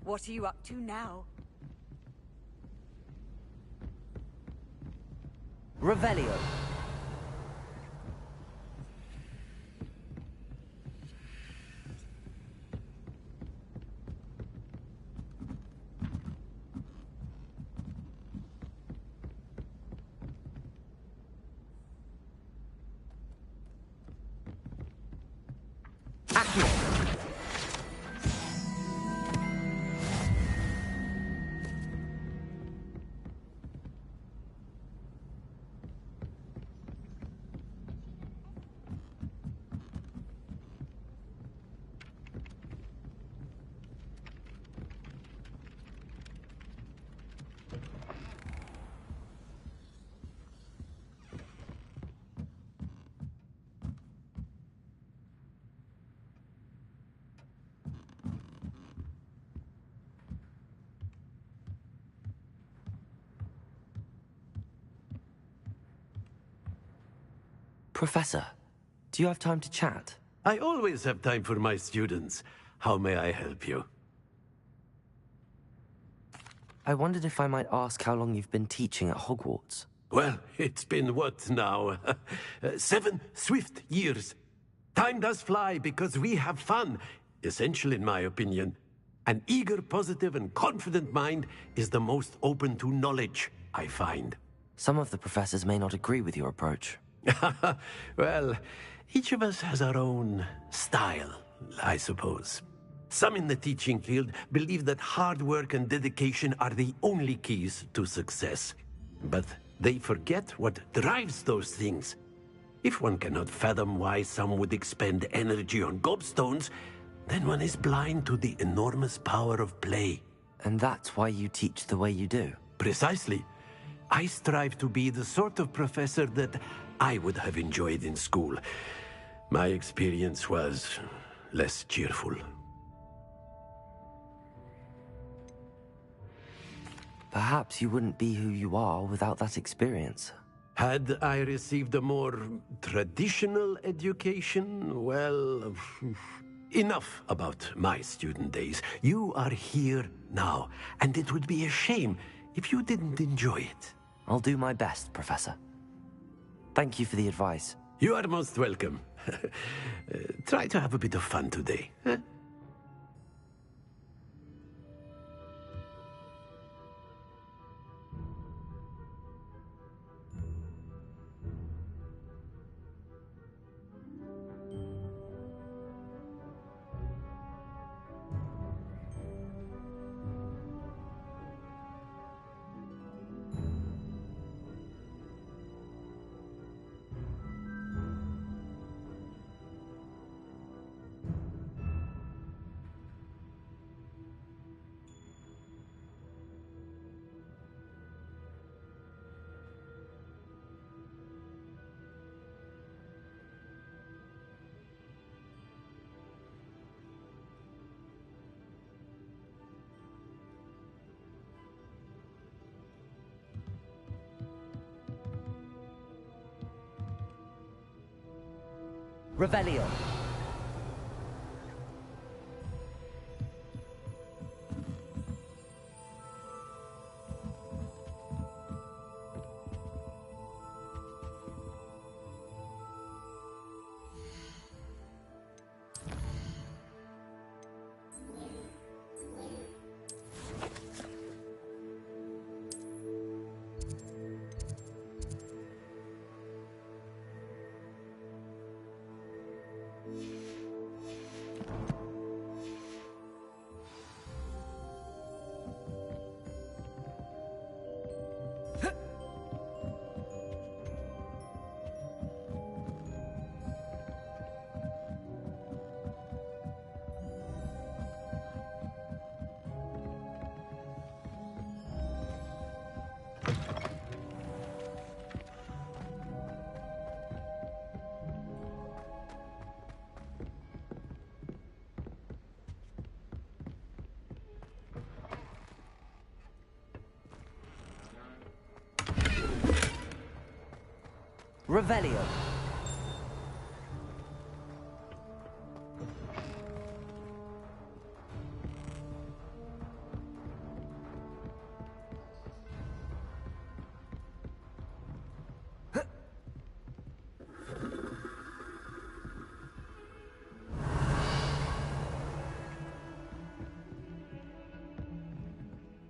What are you up to now? Revelio. Professor, do you have time to chat? I always have time for my students. How may I help you? I wondered if I might ask how long you've been teaching at Hogwarts. Well, it's been what now? 7 swift years. Time does fly because we have fun. Essential in my opinion. An eager, positive, and confident mind is the most open to knowledge, I find. Some of the professors may not agree with your approach. Well, each of us has our own style, I suppose. Some in the teaching field believe that hard work and dedication are the only keys to success. But they forget what drives those things. If one cannot fathom why some would expend energy on gobstones, then one is blind to the enormous power of play. And that's why you teach the way you do? Precisely. I strive to be the sort of professor that I would have enjoyed in school. My experience was less cheerful. Perhaps you wouldn't be who you are without that experience. Had I received a more traditional education, well, enough about my student days. You are here now, and it would be a shame if you didn't enjoy it. I'll do my best, Professor. Thank you for the advice. You are most welcome. Try to have a bit of fun today. Huh? Revelio. Revelio.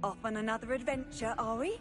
Off on another adventure, are we?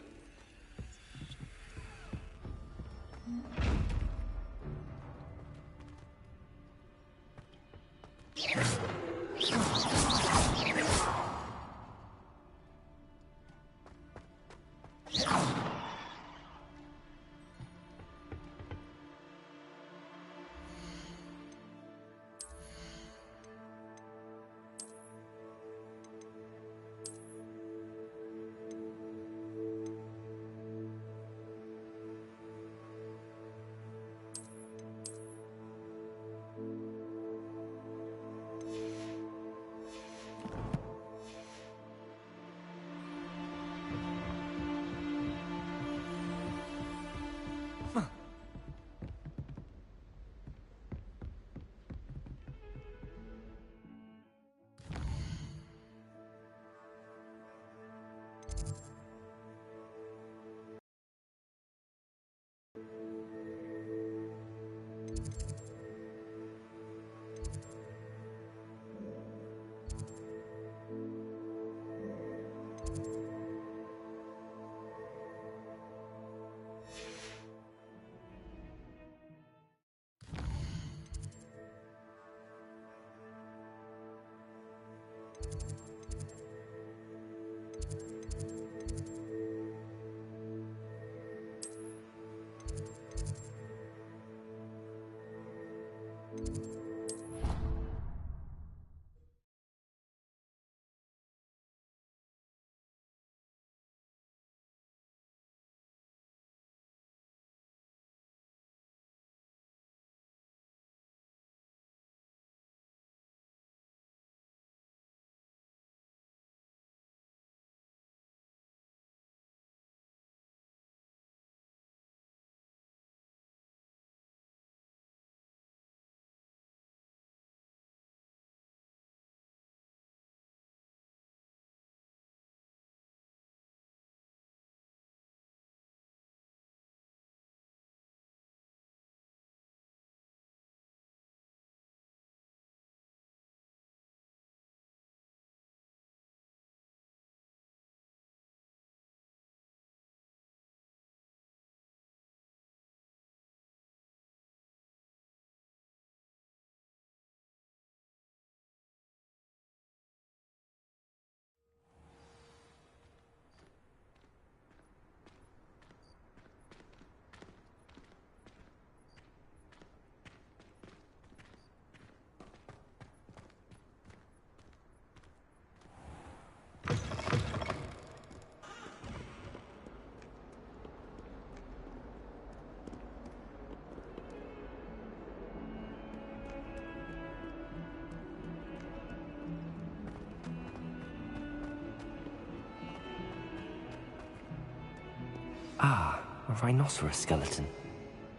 Ah, a rhinoceros skeleton.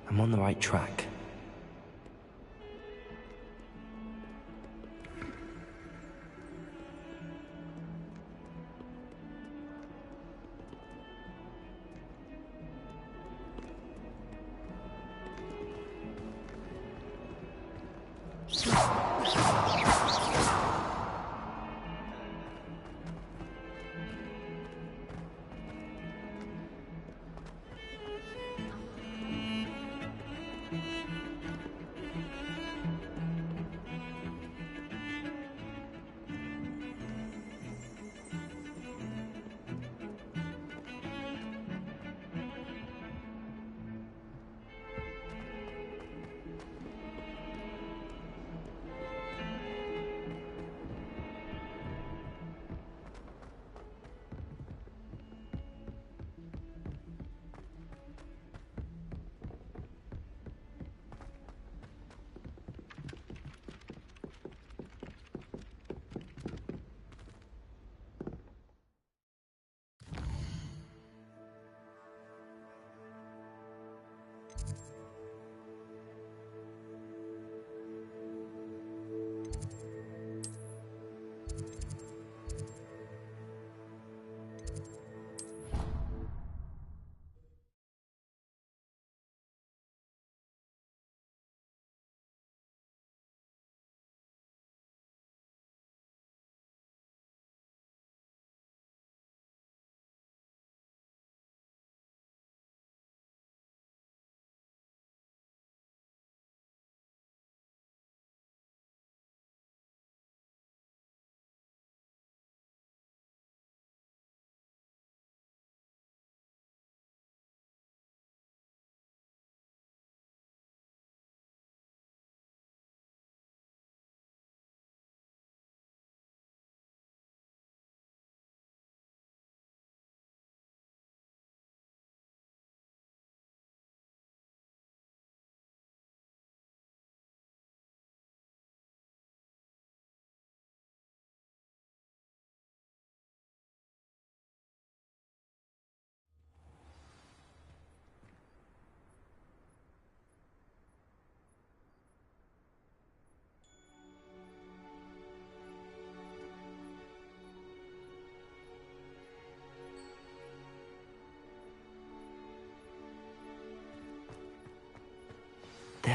I'm on the right track.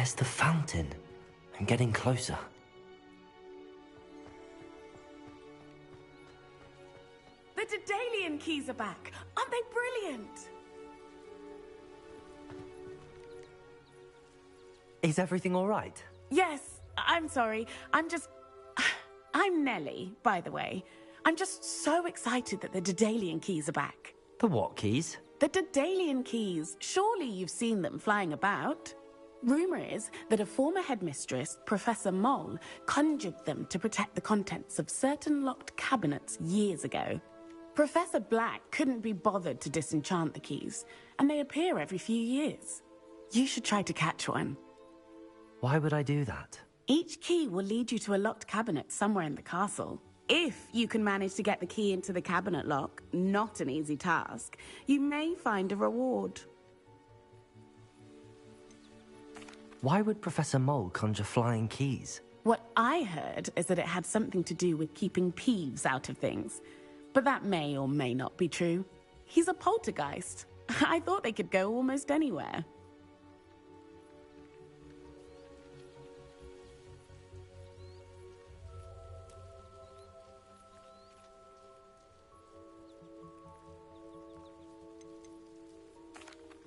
There's the fountain. I'm getting closer. The Daedalian keys are back. Aren't they brilliant? Is everything all right? Yes, I'm sorry. I'm Nellie, by the way. I'm just so excited that the Daedalian keys are back. The what keys? The Daedalian keys. Surely you've seen them flying about. Rumor is that a former headmistress, Professor Moll, conjured them to protect the contents of certain locked cabinets years ago. Professor Black couldn't be bothered to disenchant the keys, and they appear every few years. You should try to catch one. Why would I do that? Each key will lead you to a locked cabinet somewhere in the castle. If you can manage to get the key into the cabinet lock, not an easy task, you may find a reward. Why would Professor Mole conjure flying keys? What I heard is that it had something to do with keeping Peeves out of things. But that may or may not be true. He's a poltergeist. I thought they could go almost anywhere.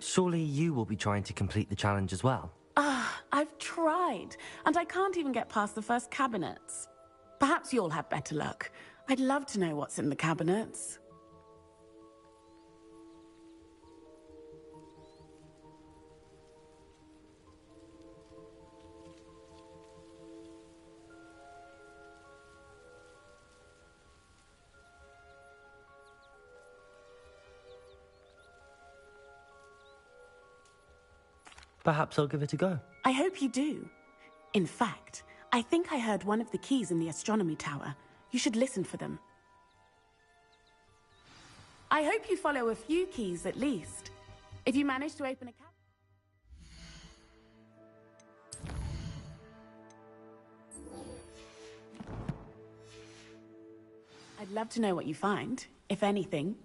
Surely you will be trying to complete the challenge as well. I've tried, and I can't even get past the first cabinets. Perhaps you'll have better luck. I'd love to know what's in the cabinets. Perhaps I'll give it a go. I hope you do. In fact, I think I heard one of the keys in the astronomy tower. You should listen for them. I hope you follow a few keys at least. If you manage to open a cabinet... I'd love to know what you find, if anything.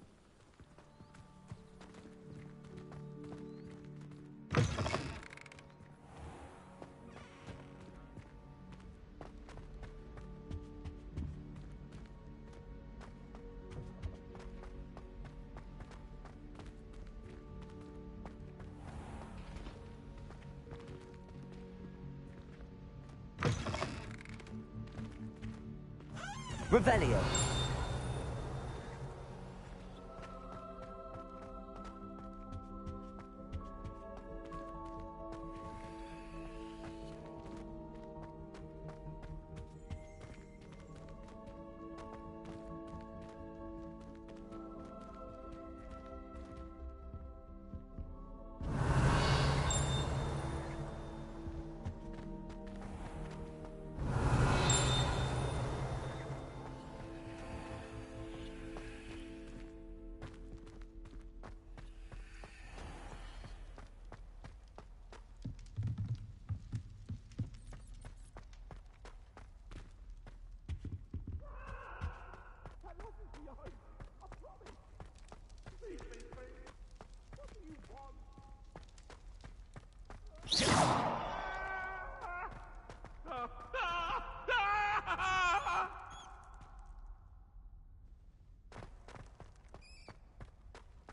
Revelio.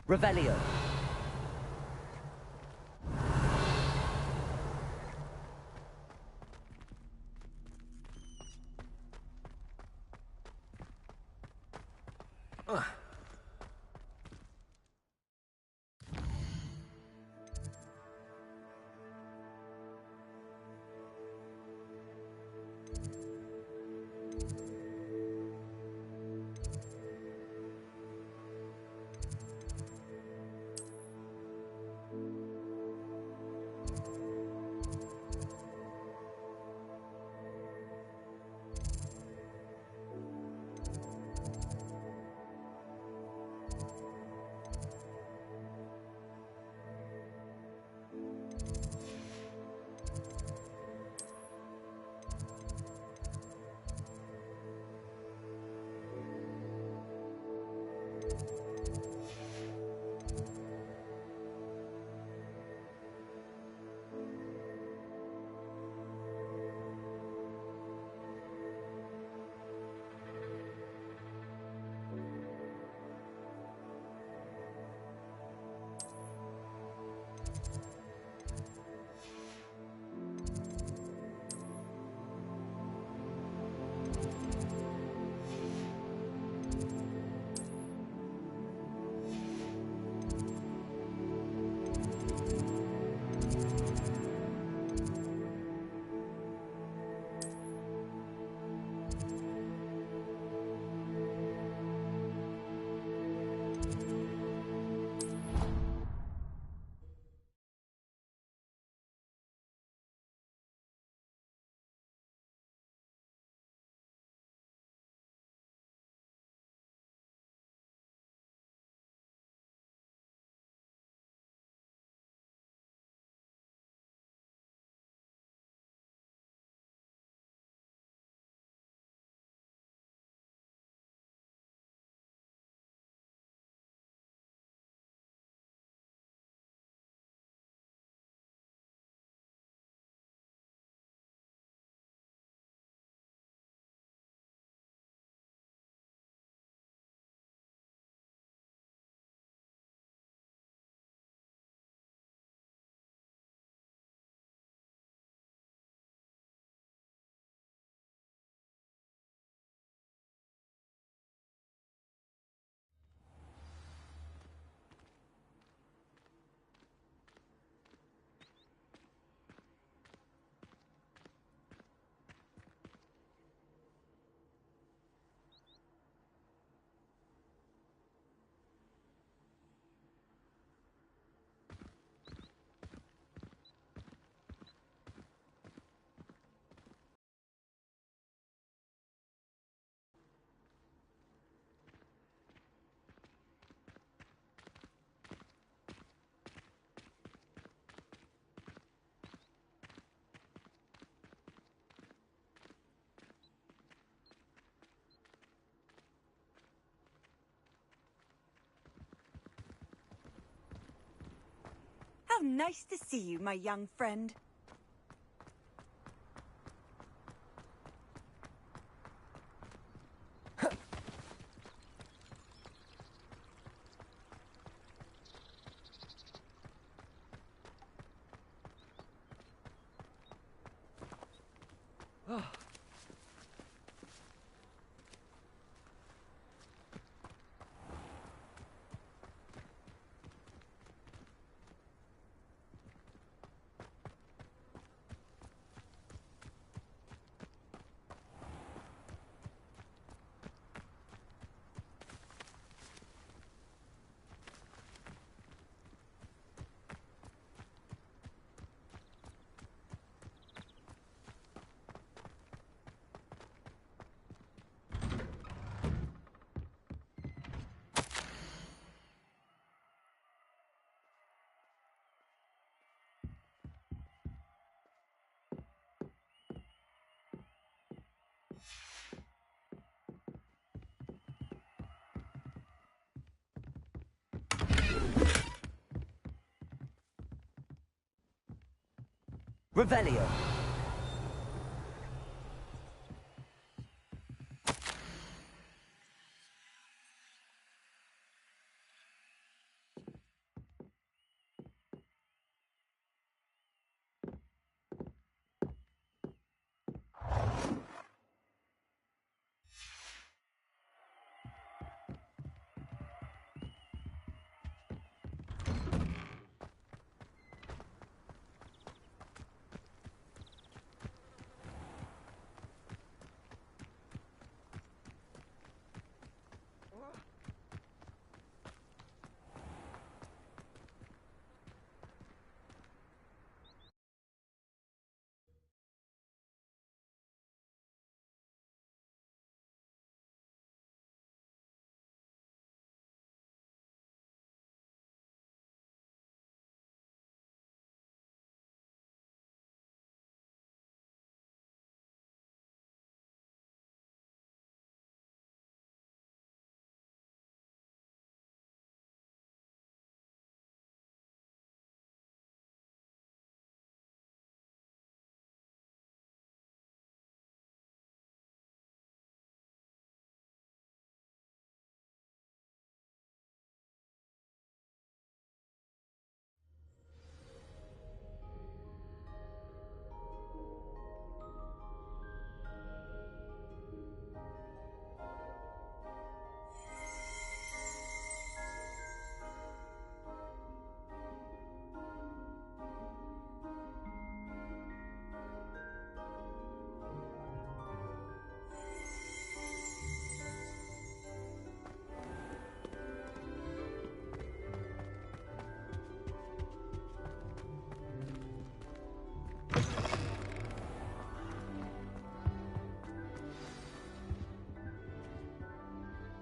Revelio. How nice to see you, my young friend. Revelio.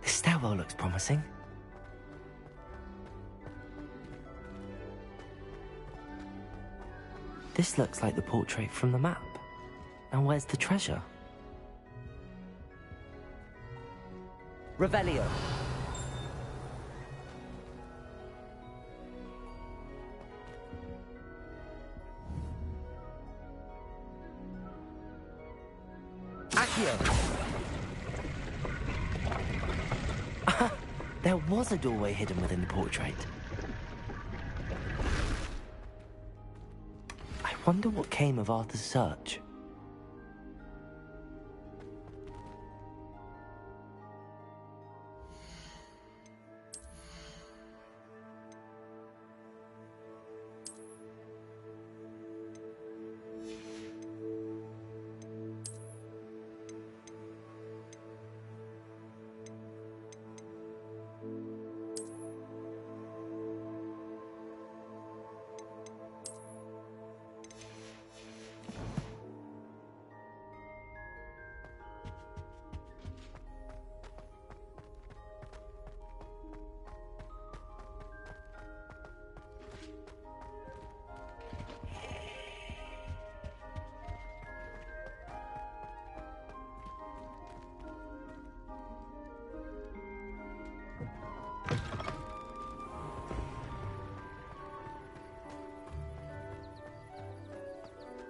This stairwell looks promising. This looks like the portrait from the map. Now where's the treasure? Revelio. Accio. There was a doorway hidden within the portrait. I wonder what came of Arthur's search.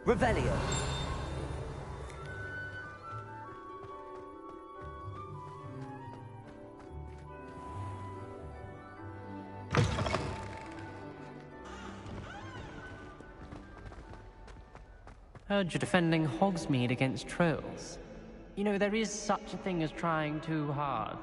Revelio. Heard you're defending Hogsmeade against trolls. You know, there is such a thing as trying too hard.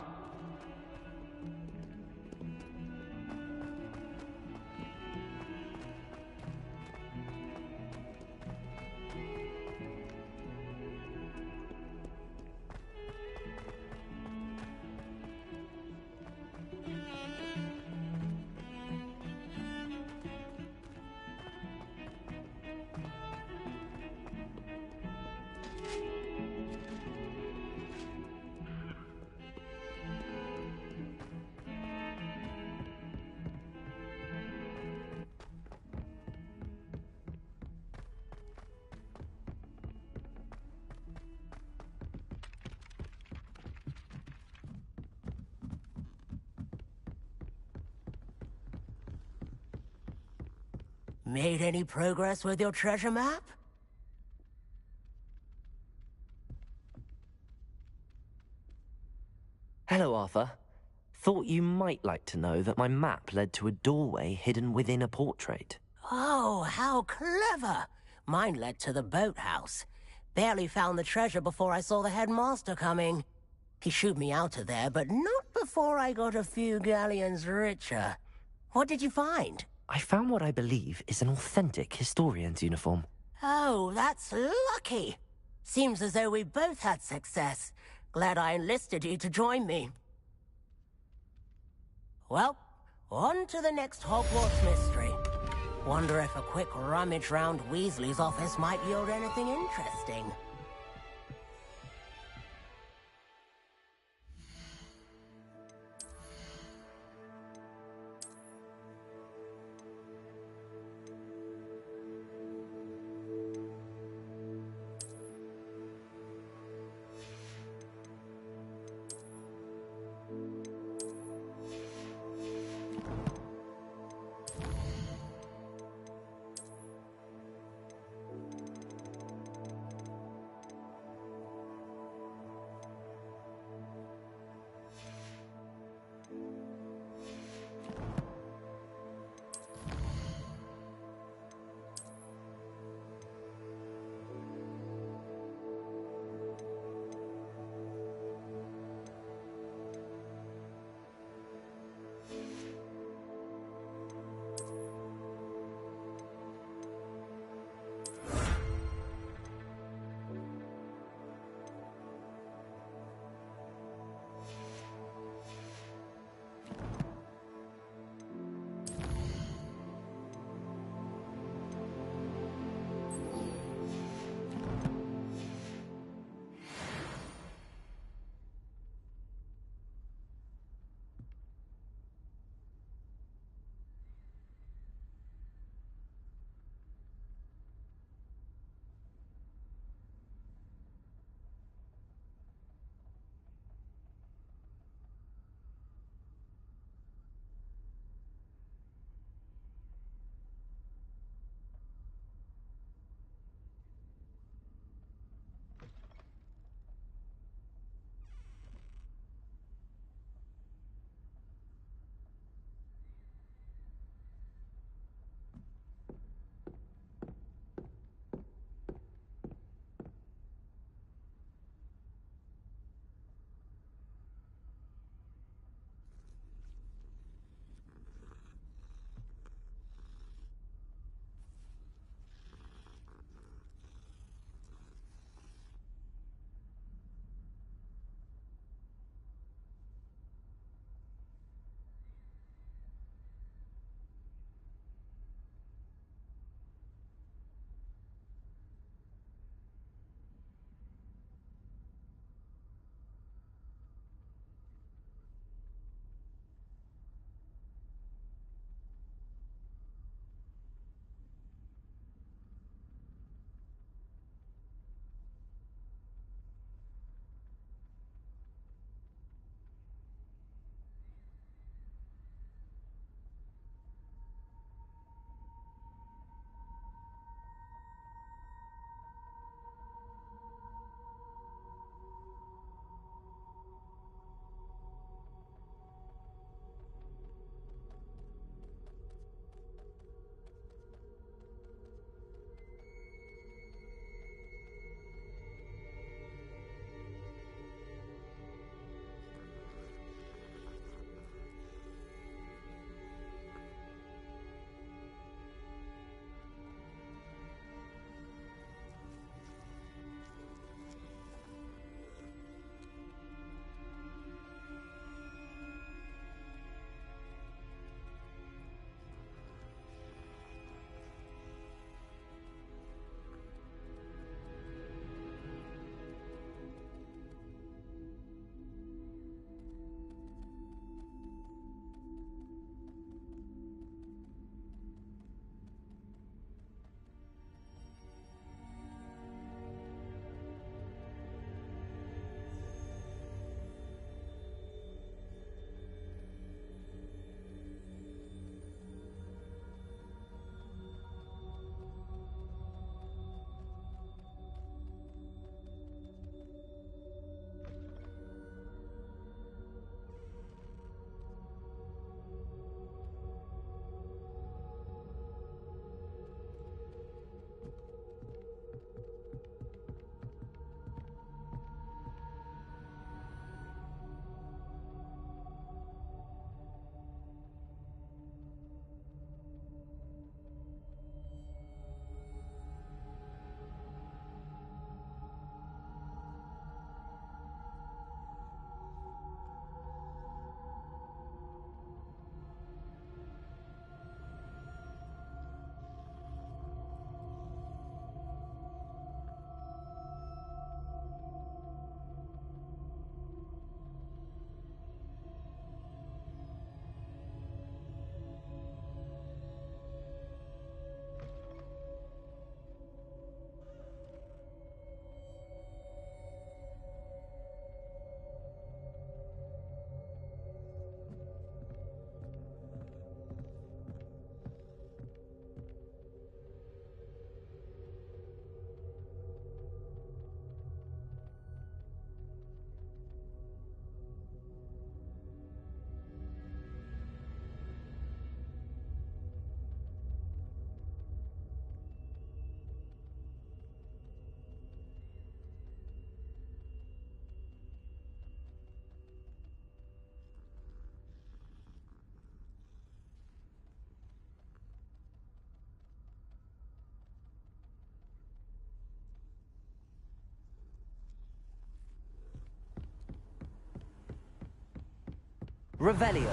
Made any progress with your treasure map? Hello, Arthur. Thought you might like to know that my map led to a doorway hidden within a portrait. Oh, how clever! Mine led to the boathouse. Barely found the treasure before I saw the headmaster coming. He shooed me out of there, but not before I got a few galleons richer. What did you find? I found what I believe is an authentic historian's uniform. Oh, that's lucky. Seems as though we both had success. Glad I enlisted you to join me. Well, on to the next Hogwarts mystery. Wonder if a quick rummage round Weasley's office might yield anything interesting. Revelio.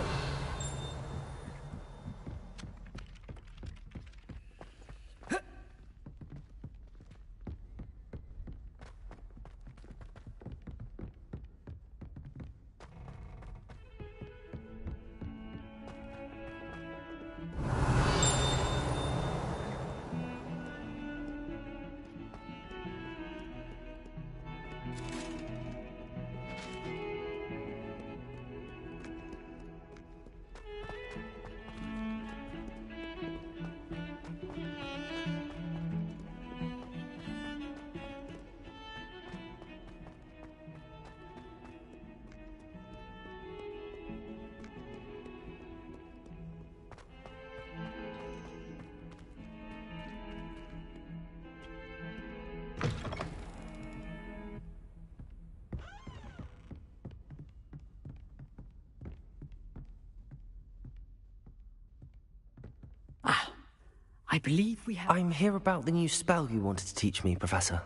I believe we have... I'm here about the new spell you wanted to teach me, Professor.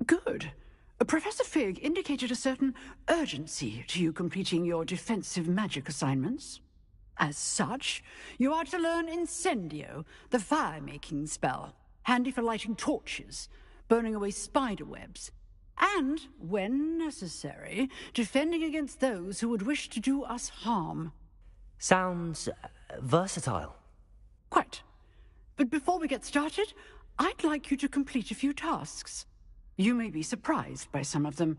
Good. Professor Fig indicated a certain urgency to you completing your defensive magic assignments. As such, you are to learn Incendio, the fire-making spell, handy for lighting torches, burning away spider webs, and, when necessary, defending against those who would wish to do us harm. Sounds versatile. Quite. But before we get started, I'd like you to complete a few tasks. You may be surprised by some of them.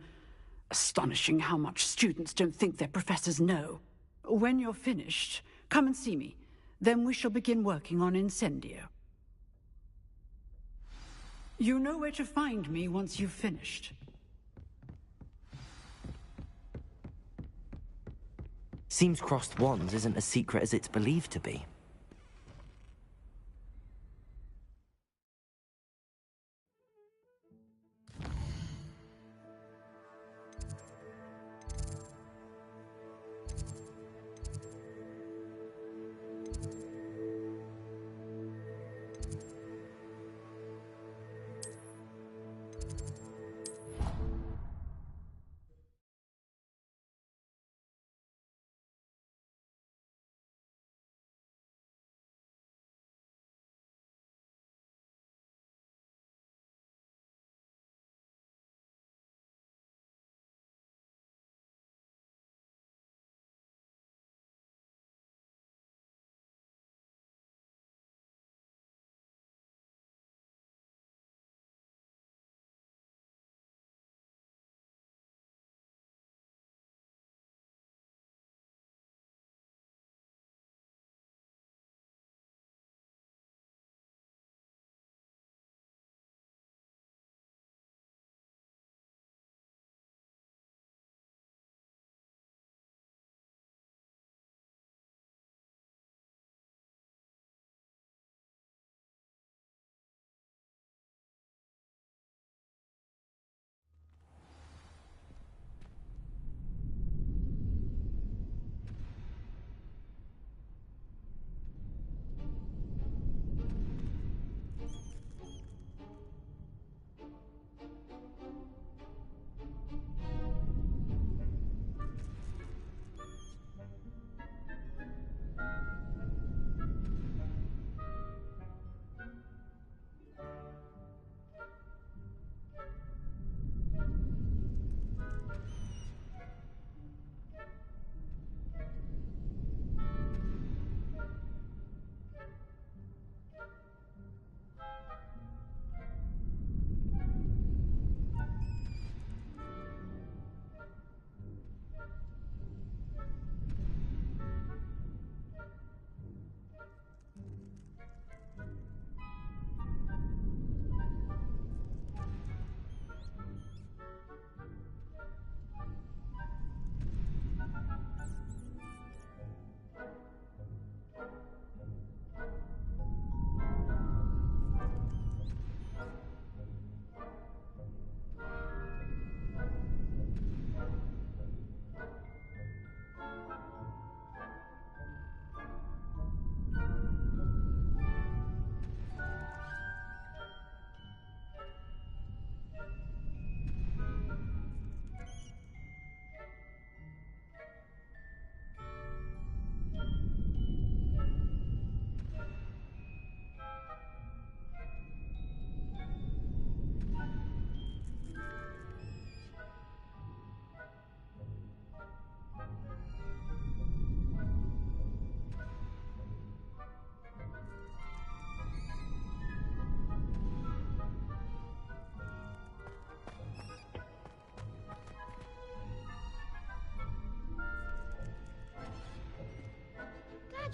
Astonishing how much students don't think their professors know. When you're finished, come and see me. Then we shall begin working on Incendio. You know where to find me once you've finished. Seems crossed wands isn't as secret as it's believed to be.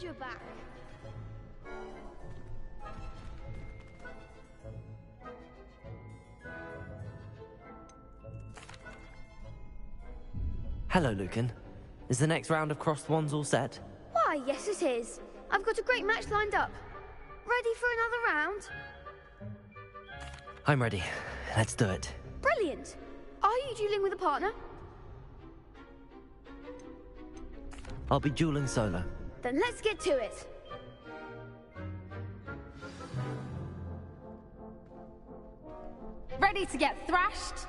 you're back. Hello, Lucan. Is the next round of crossed wands all set? Why, yes it is. I've got a great match lined up. Ready for another round? I'm ready. Let's do it. Brilliant. Are you dueling with a partner? I'll be dueling solo. Then let's get to it. Ready to get thrashed?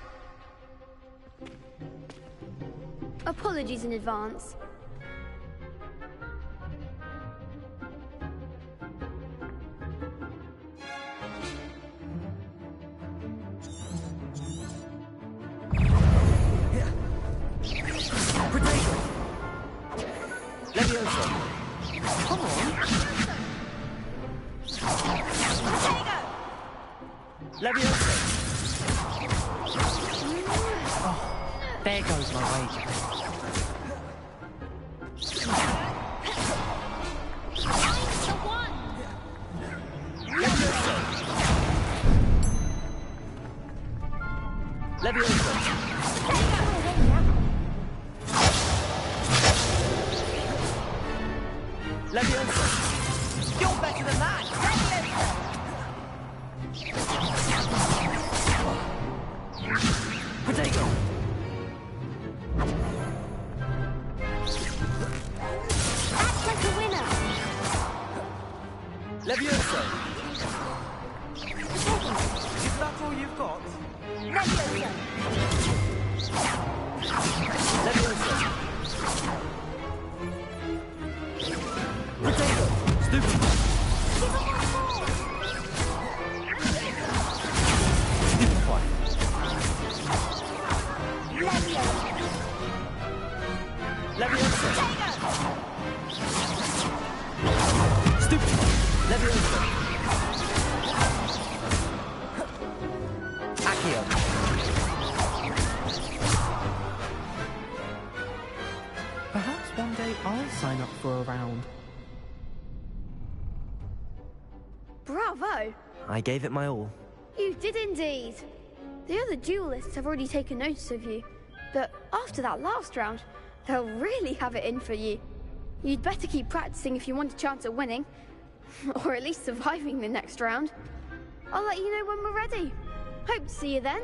Apologies in advance. There goes my wager. You're better than that! Potato! Act like a winner. Levioso! Is that all you've got? Levioso. Levioso! Potato! Stupid! Stupefy! Levioso! Stupid! Levioso! Accio! Perhaps one day I'll sign up for a round. Bravo. I gave it my all. You did indeed. The other duelists have already taken notice of you, but after that last round, they'll really have it in for you. You'd better keep practicing if you want a chance at winning, or at least surviving the next round. I'll let you know when we're ready. Hope to see you then.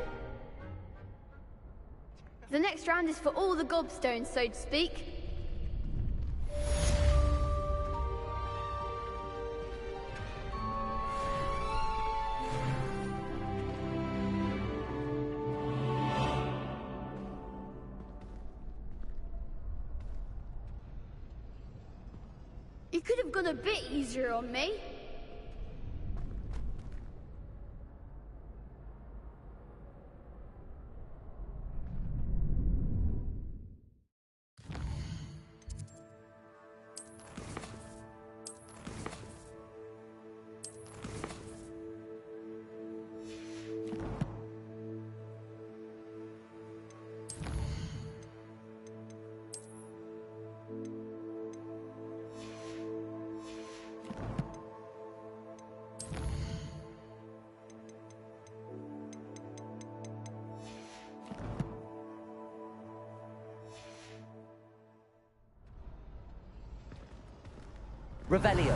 The next round is for all the gobstones, so to speak. You could have gone a bit easier on me. Revelio.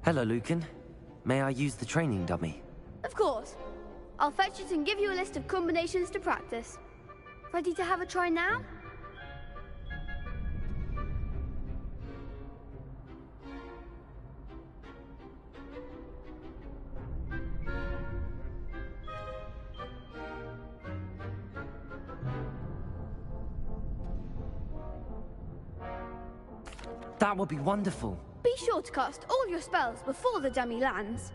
Hello, Lucan. May I use the training dummy? Of course. I'll fetch it and give you a list of combinations to practice. Ready to have a try now? That would be wonderful. Be sure to cast all your spells before the dummy lands.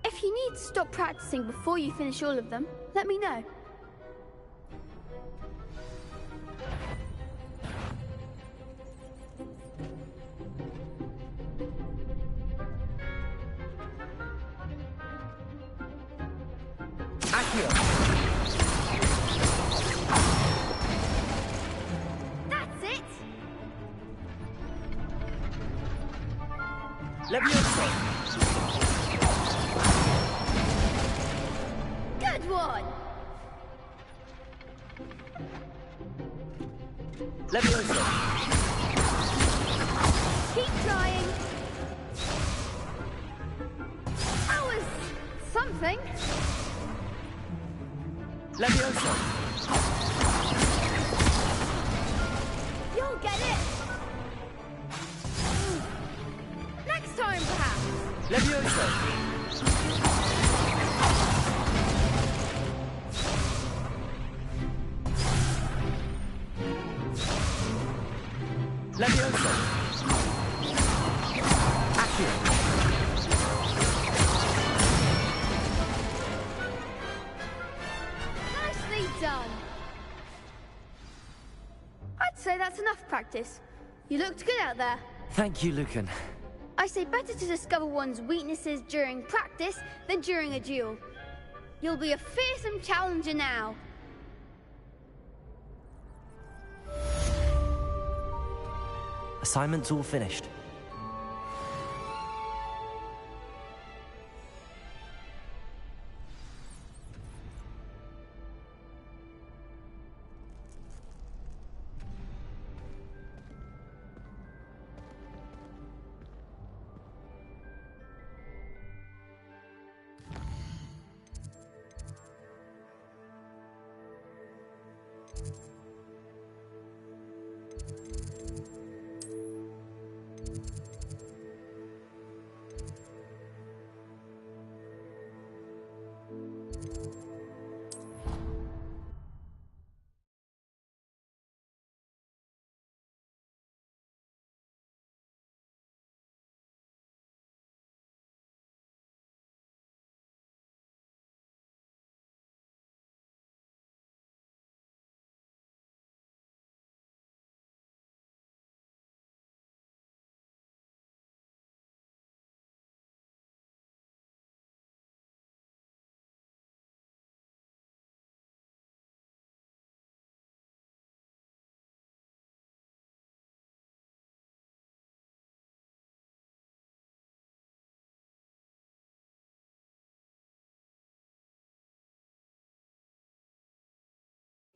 If you need to stop practicing before you finish all of them, let me know. Accio! That's it! Levioso! Good one! Levioso! Keep trying. That was something. Levioso! You'll get it. Next time, perhaps. Levioso! Levioso! Accio! Nicely done. I'd say that's enough practice. You looked good out there. Thank you, Lucan. I say better to discover one's weaknesses during practice than during a duel. You'll be a fearsome challenger now. Assignment's all finished.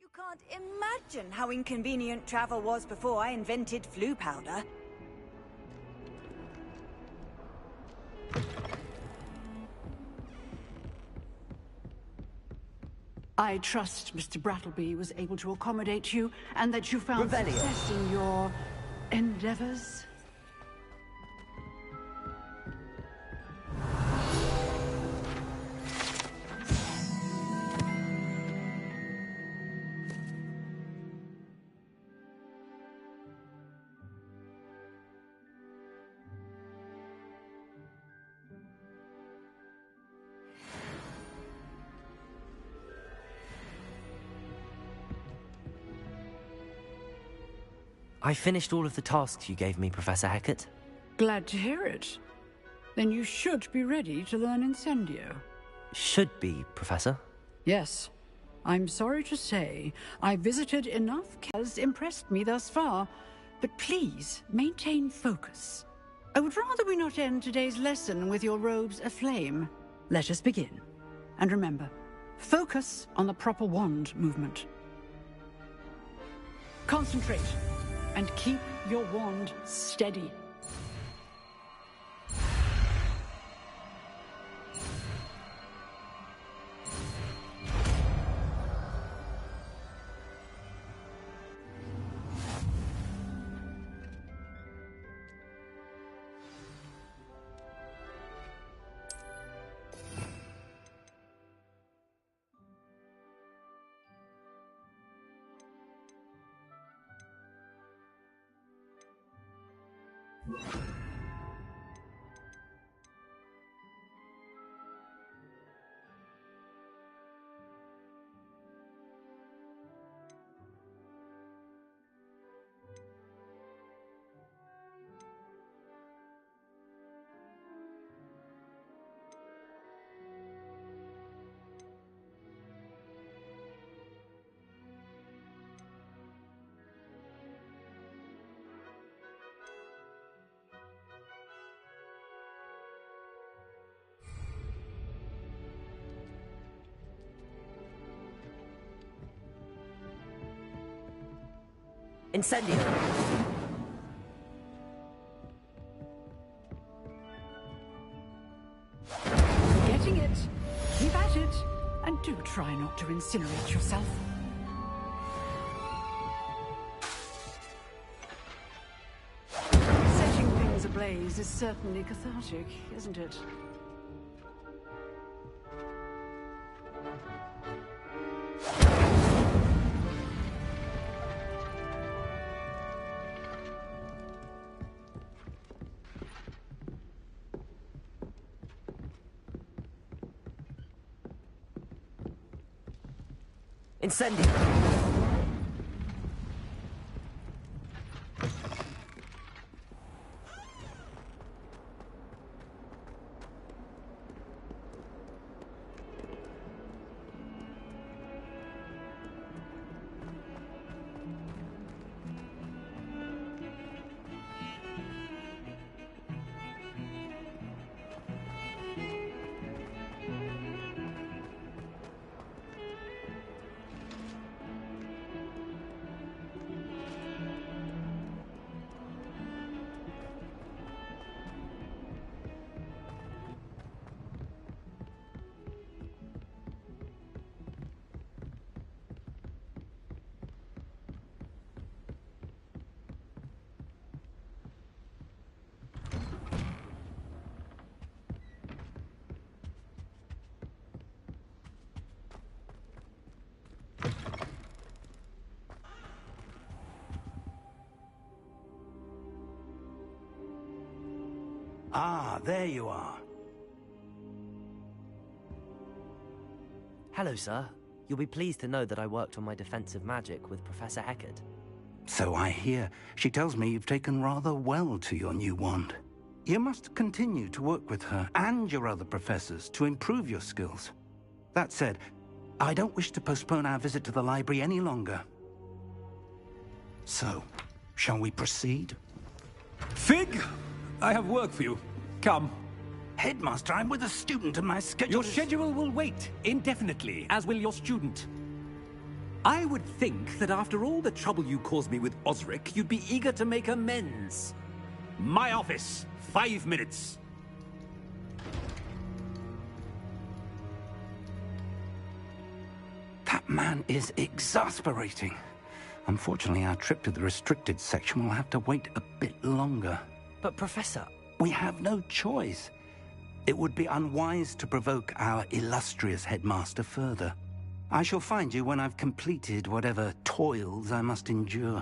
You can't imagine how inconvenient travel was before I invented flu powder. I trust Mr. Brattleby was able to accommodate you, and that you found Revelio. success in your endeavors. I finished all of the tasks you gave me, Professor Hecat. Glad to hear it. Then you should be ready to learn Incendio. Should be, Professor. Yes. I'm sorry to say, I visited enough has impressed me thus far, but please maintain focus. I would rather we not end today's lesson with your robes aflame. Let us begin. And remember, focus on the proper wand movement. Concentrate, and keep your wand steady. Incendio! Getting it. Keep at it. And do try not to incinerate yourself. Setting things ablaze is certainly cathartic, isn't it? Incendio! Ah, there you are. Hello, sir. You'll be pleased to know that I worked on my defensive magic with Professor Heckard. So I hear. She tells me you've taken rather well to your new wand. You must continue to work with her and your other professors to improve your skills. That said, I don't wish to postpone our visit to the library any longer. So, shall we proceed? Fig! I have work for you. Come. Headmaster, I'm with a student and my schedule Your schedule will wait indefinitely, as will your student. I would think that after all the trouble you caused me with Osric, you'd be eager to make amends. My office. 5 minutes. That man is exasperating. Unfortunately, our trip to the restricted section will have to wait a bit longer. But, Professor... We have no choice. It would be unwise to provoke our illustrious headmaster further. I shall find you when I've completed whatever toils I must endure.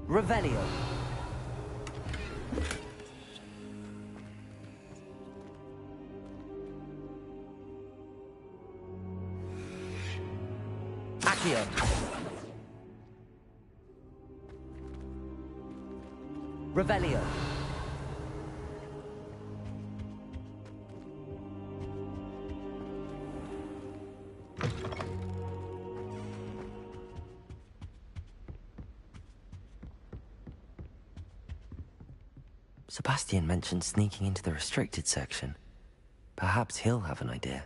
Revelio. Accio. Revelio. Sebastian mentioned sneaking into the restricted section. Perhaps he'll have an idea.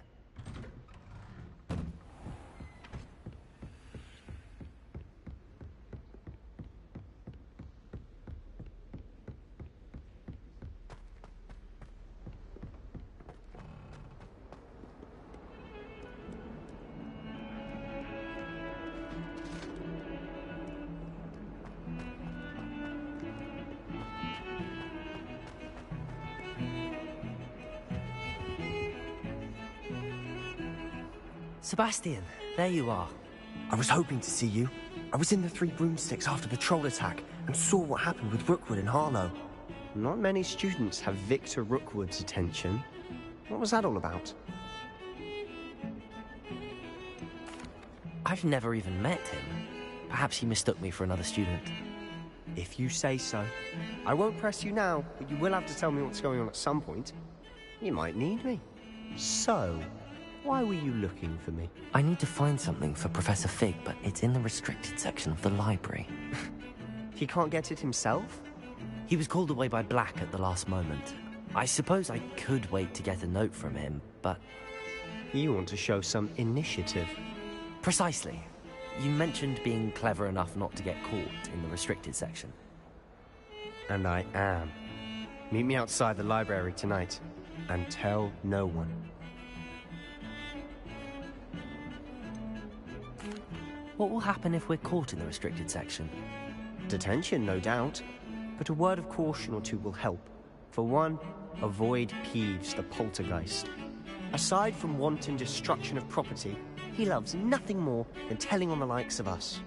Sebastian, there you are. I was hoping to see you. I was in the Three Broomsticks after the troll attack and saw what happened with Rookwood and Harlow. Not many students have Victor Rookwood's attention. What was that all about? I've never even met him. Perhaps he mistook me for another student. If you say so. I won't press you now, but you will have to tell me what's going on at some point. You might need me. So, why were you looking for me? I need to find something for Professor Fig, but it's in the restricted section of the library. He can't get it himself? He was called away by Black at the last moment. I suppose I could wait to get a note from him, but... You want to show some initiative. Precisely. You mentioned being clever enough not to get caught in the restricted section. And I am. Meet me outside the library tonight, and tell no one. What will happen if we're caught in the restricted section? Detention, no doubt. But a word of caution or two will help. For one, avoid Peeves, the poltergeist. Aside from wanton destruction of property, he loves nothing more than telling on the likes of us.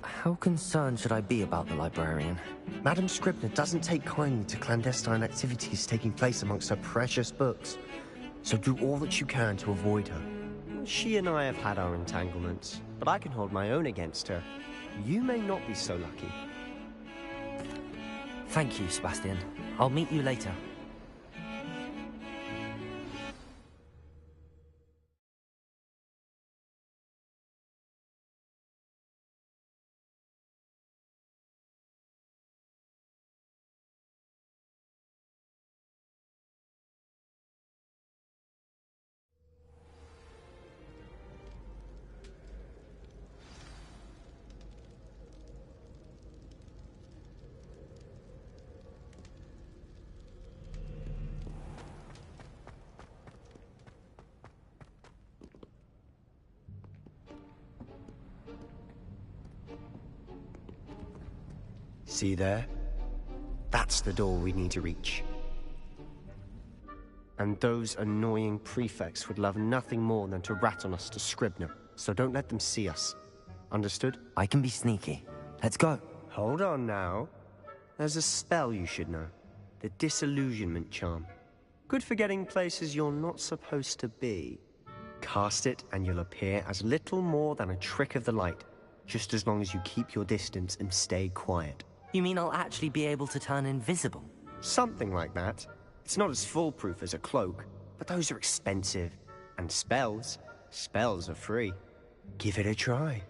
How concerned should I be about the librarian? Madame Scribner doesn't take kindly to clandestine activities taking place amongst her precious books. So do all that you can to avoid her. She and I have had our entanglements, but I can hold my own against her. You may not be so lucky. Thank you, Sebastian. I'll meet you later. See there? That's the door we need to reach. And those annoying prefects would love nothing more than to rat on us to Scribner, so don't let them see us. Understood? I can be sneaky. Let's go. Hold on now. There's a spell you should know. The Disillusionment Charm. Good for getting places you're not supposed to be. Cast it and you'll appear as little more than a trick of the light, just as long as you keep your distance and stay quiet. You mean I'll actually be able to turn invisible? Something like that. It's not as foolproof as a cloak, but those are expensive. And spells are free. Give it a try.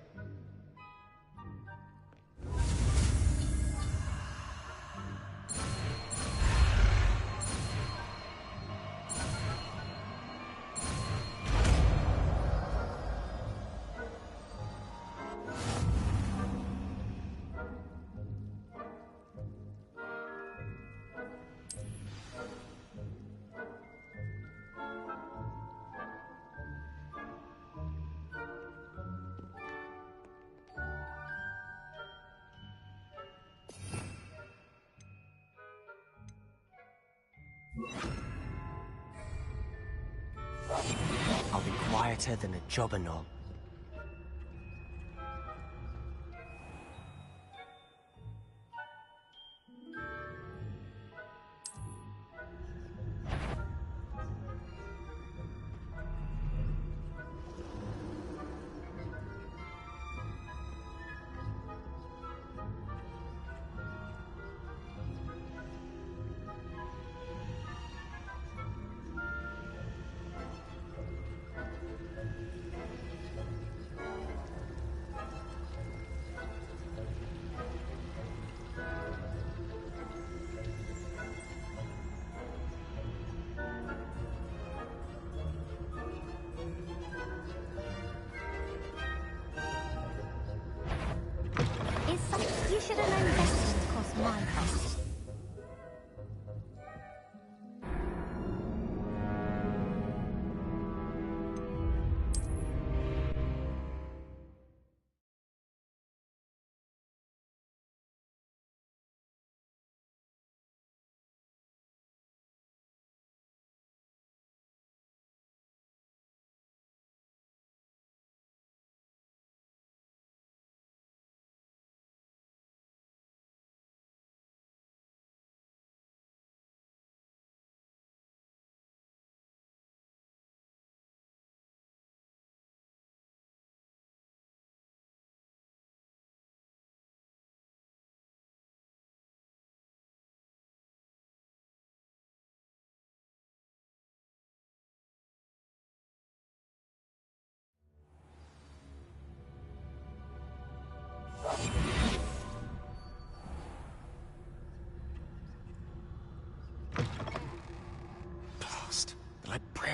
I'll be quieter than a jobberknoll.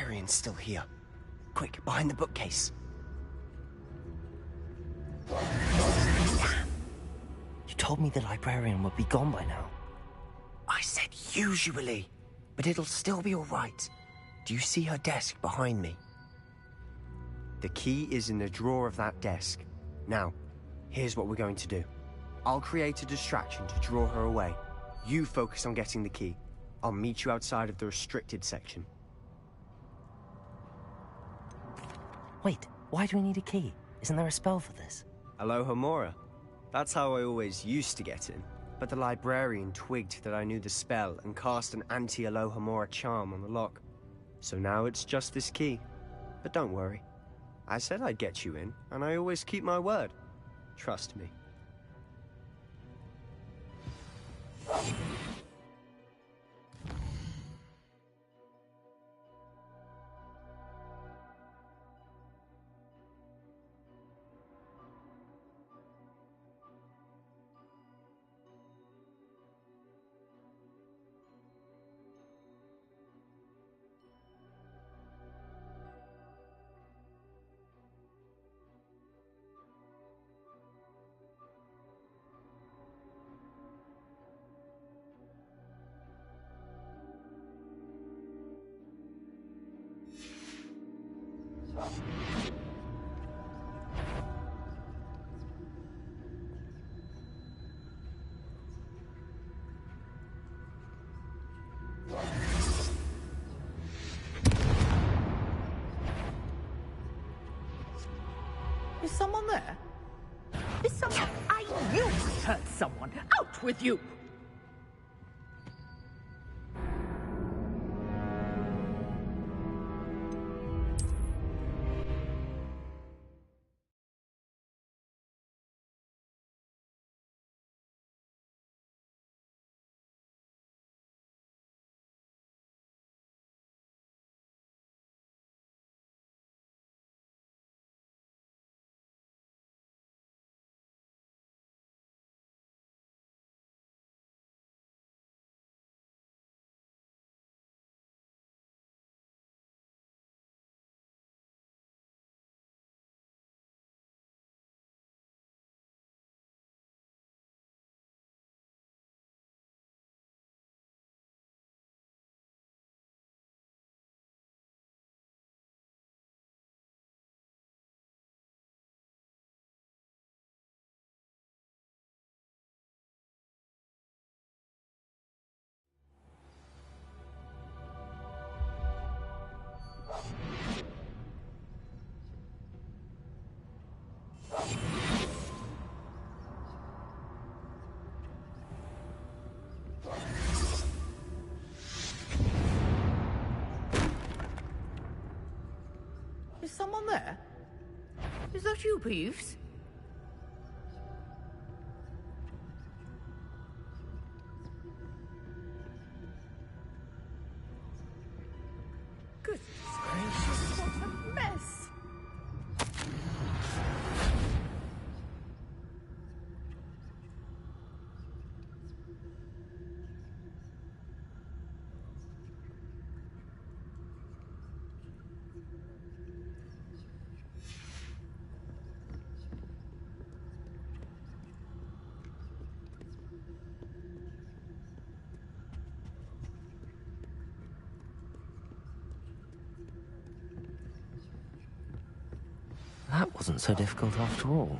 librarian's still here. Quick, behind the bookcase. Damn. You told me the librarian would be gone by now. I said usually, but it'll still be all right. Do you see her desk behind me? The key is in the drawer of that desk. Now, here's what we're going to do. I'll create a distraction to draw her away. You focus on getting the key. I'll meet you outside of the restricted section. Wait, why do we need a key? Isn't there a spell for this? Alohomora. That's how I always used to get in. But the librarian twigged that I knew the spell and cast an anti-Alohomora charm on the lock. So now it's just this key. But don't worry. I said I'd get you in, and I always keep my word. Trust me. Is someone there? Is someone... I knew I heard someone! Out with you! Is someone there? Is that you, Peeves? Goodness gracious, what a mess! That wasn't so difficult after all.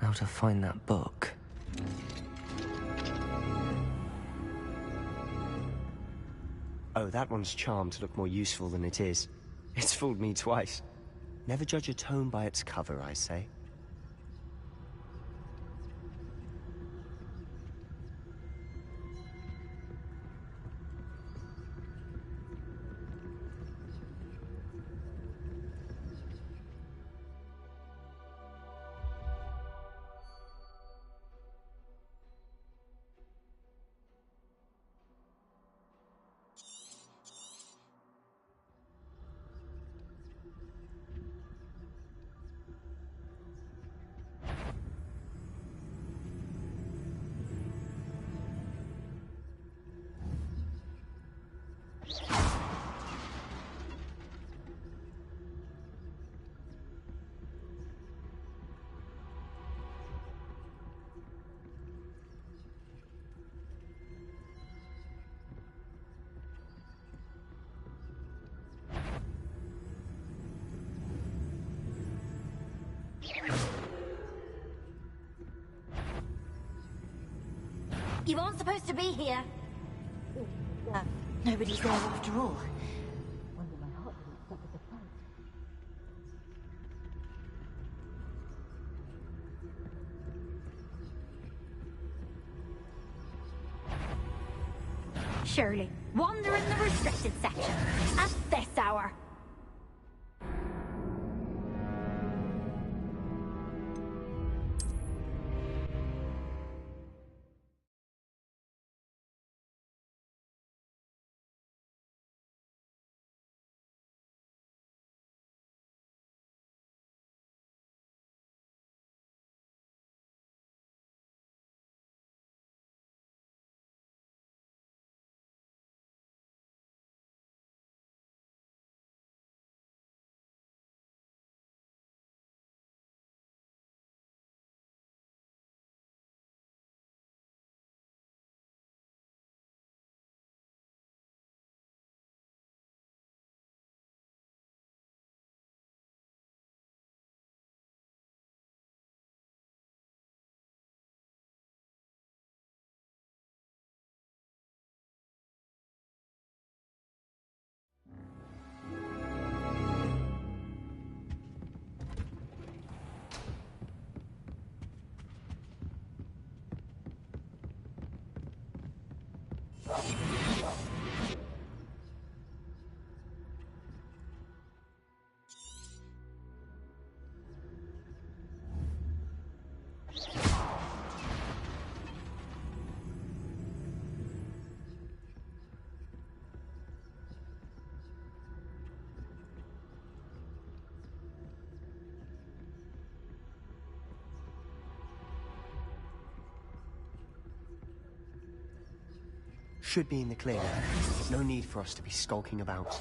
Now to find that book. Oh, that one's charmed to look more useful than it is. It's fooled me twice. Never judge a tome by its cover, I say. You aren't supposed to be here. Nobody's there after all. Wonder my heart didn't stop at the front. Surely, wander in the restricted section at this hour. Should be in the clear. No need for us to be skulking about.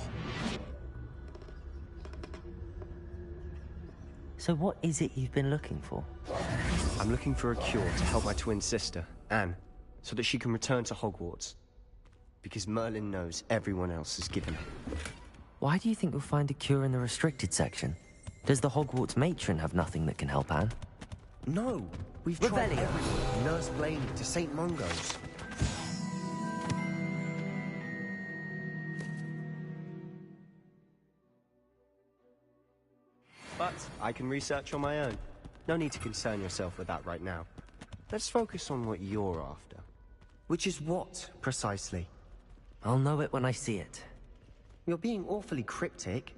So what is it you've been looking for? I'm looking for a cure to help my twin sister, Anne, so that she can return to Hogwarts. Because Merlin knows everyone else is given up. Why do you think you'll find a cure in the restricted section? Does the Hogwarts matron have nothing that can help Anne? No! We've tried everyone. Nurse Blaney to St. Mungo's. But I can research on my own. No need to concern yourself with that right now. Let's focus on what you're after. Which is what, precisely? I'll know it when I see it. You're being awfully cryptic.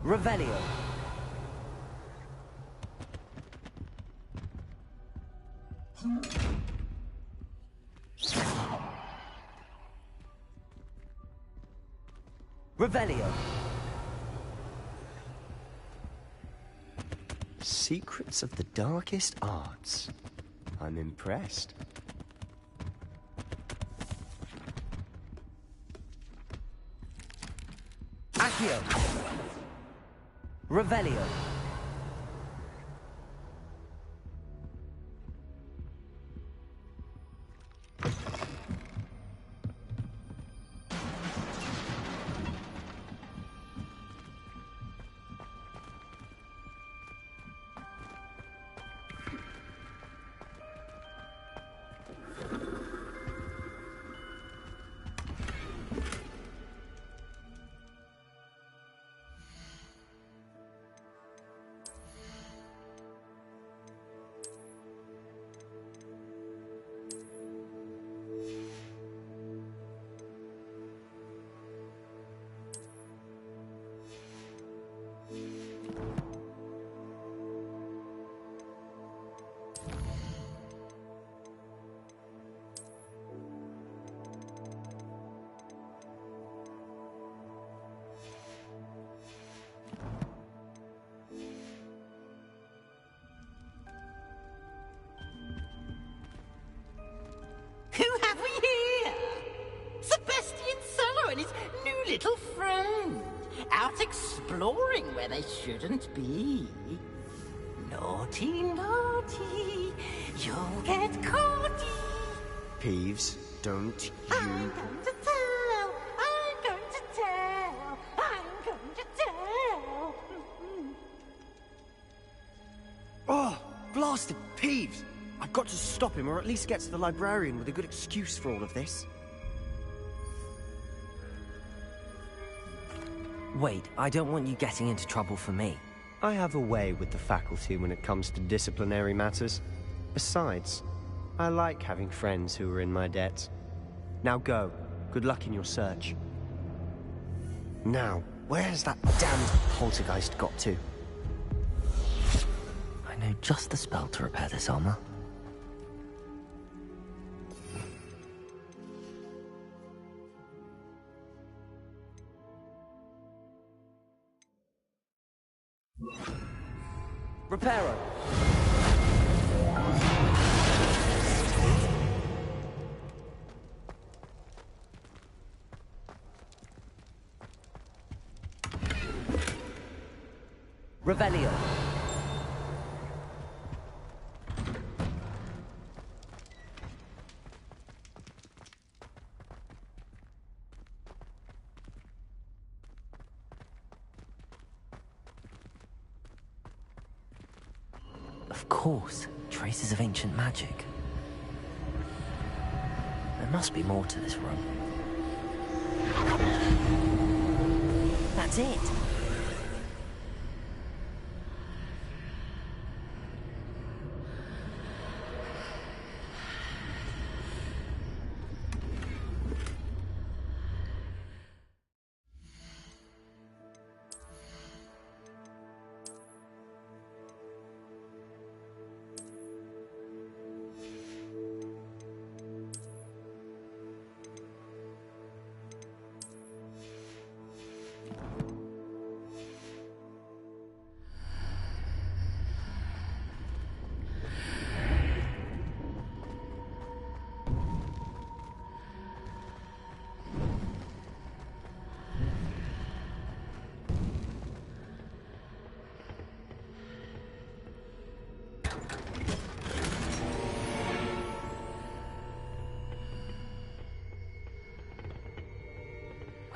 Revelio. Revelio. Secrets of the darkest arts. I'm impressed. Accio. Revelio. Who have we here? Sebastian Cello and his new little friend. Out exploring where they shouldn't be. Naughty, naughty, you'll get caughty. Peeves, don't you... I'm going to tell blasted peeved! I've got to stop him, or at least get to the librarian with a good excuse for all of this. Wait, I don't want you getting into trouble for me. I have a way with the faculty when it comes to disciplinary matters. Besides, I like having friends who are in my debt. Now go. Good luck in your search. Now, where has that damned poltergeist got to? I know just the spell to repair this armor. Reparo! Revelio! Of course, traces of ancient magic. There must be more to this room. That's it!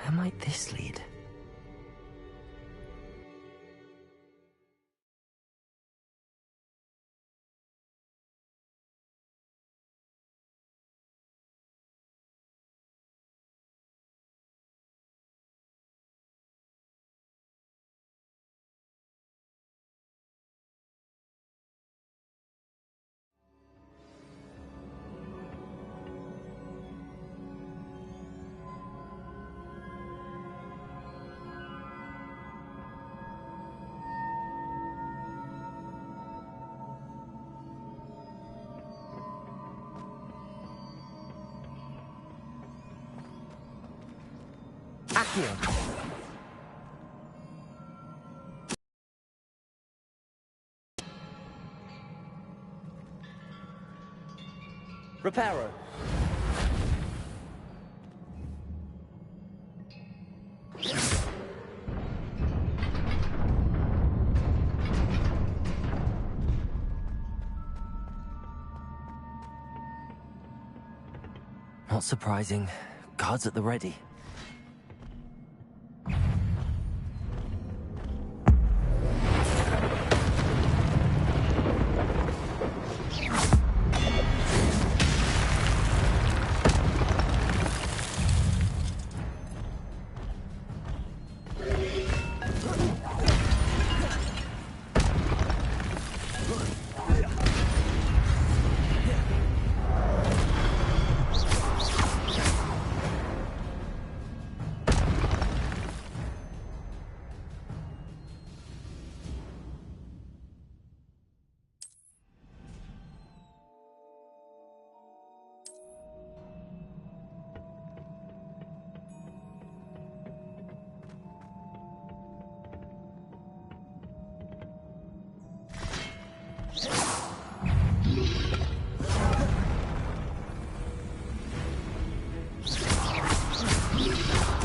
Where might this lead? Accio! Reparo! Not surprising. Guards at the ready.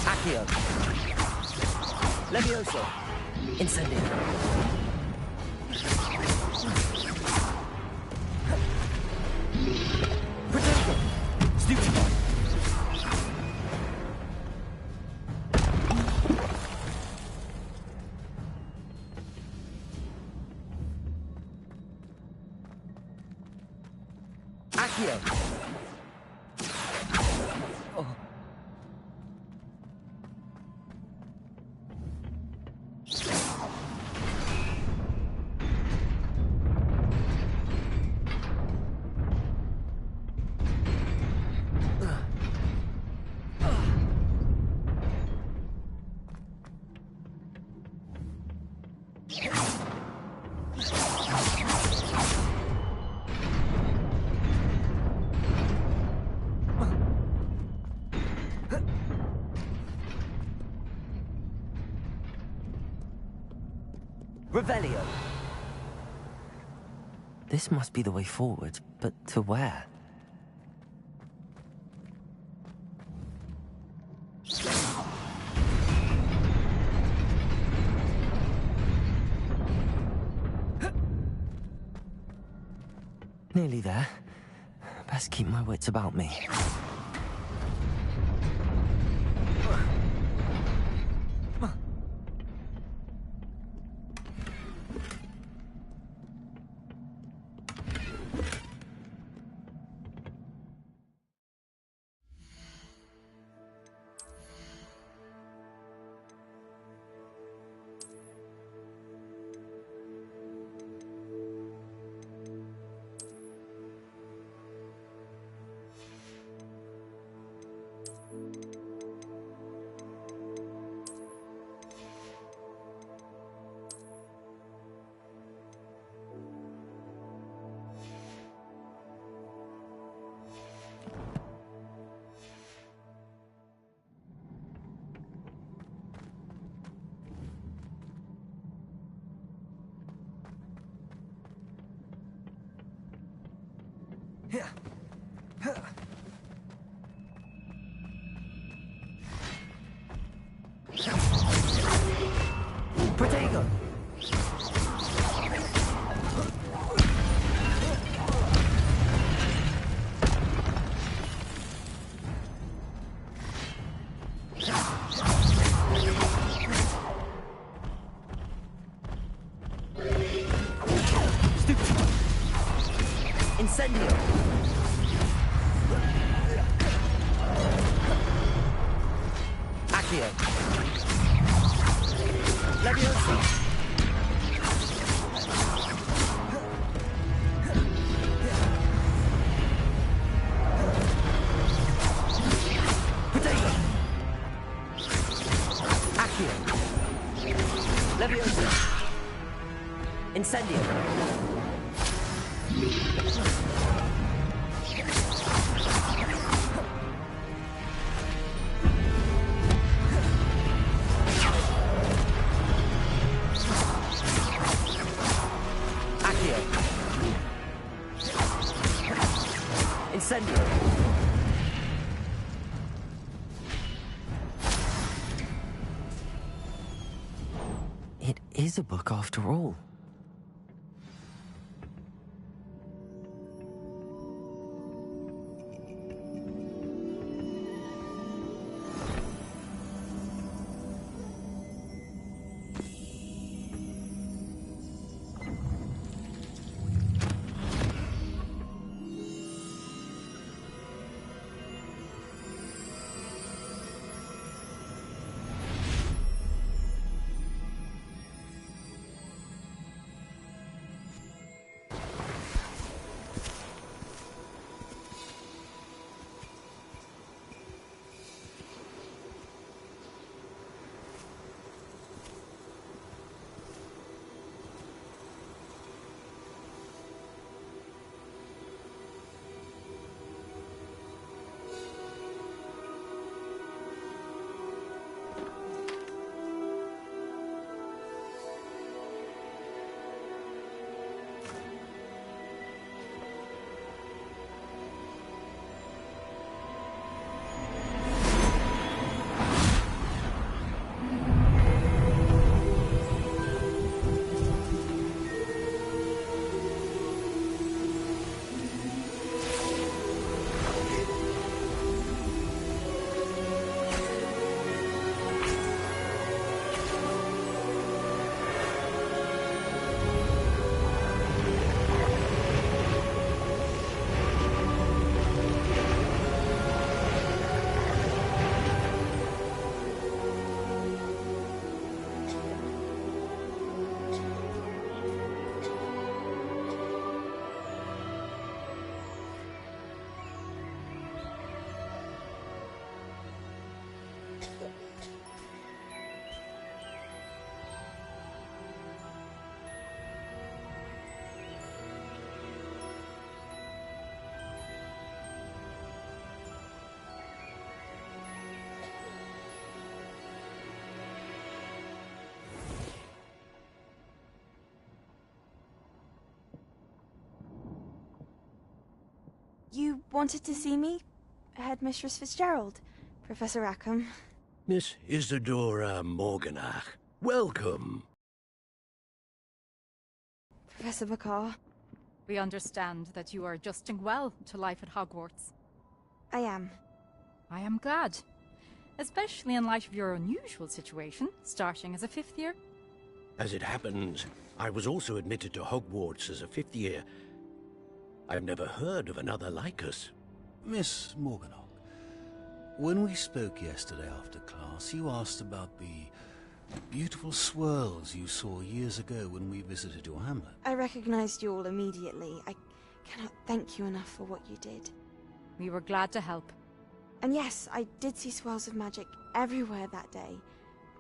Accio. Levioso. Incendio. Protego. Stupefy. Accio. Oh. Revelio. This must be the way forward, but to where? Nearly there. Best keep my wits about me. Protego! Incendio! Accio! Leviosa! Potato! Accio! Leviosa! Incendio! Incendio! It is a book after all. wanted to see me? Headmistress Fitzgerald, Professor Rackham. Miss Isadora Morganach, welcome. Professor Bakar. We understand that you are adjusting well to life at Hogwarts. I am. I am glad. Especially in light of your unusual situation, starting as a 5th year. As it happens, I was also admitted to Hogwarts as a 5th year. I've never heard of another like us. Miss Morganach, when we spoke yesterday after class, you asked about the beautiful swirls you saw years ago when we visited your hamlet. I recognized you all immediately. I cannot thank you enough for what you did. We were glad to help. And yes, I did see swirls of magic everywhere that day.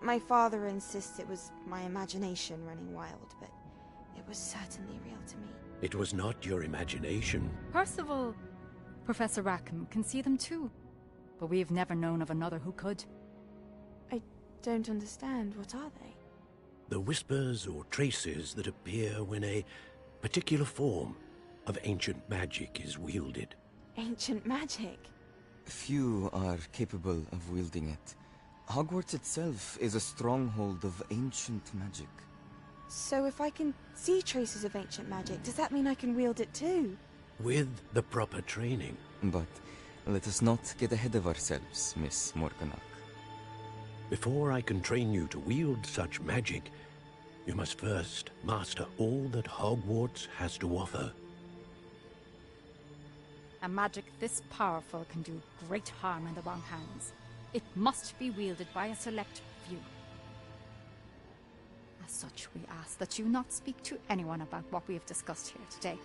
My father insists it was my imagination running wild, but it was certainly real to me. It was not your imagination. Percival, Professor Rackham can see them too. But we've never known of another who could. I don't understand. What are they? The whispers or traces that appear when a particular form of ancient magic is wielded. Ancient magic? Few are capable of wielding it. Hogwarts itself is a stronghold of ancient magic. So if I can see traces of ancient magic, does that mean I can wield it too? With the proper training. But let us not get ahead of ourselves, Miss Morganach. Before I can train you to wield such magic, you must first master all that Hogwarts has to offer. A magic this powerful can do great harm in the wrong hands. It must be wielded by a select few. As such, we ask that you not speak to anyone about what we have discussed here today.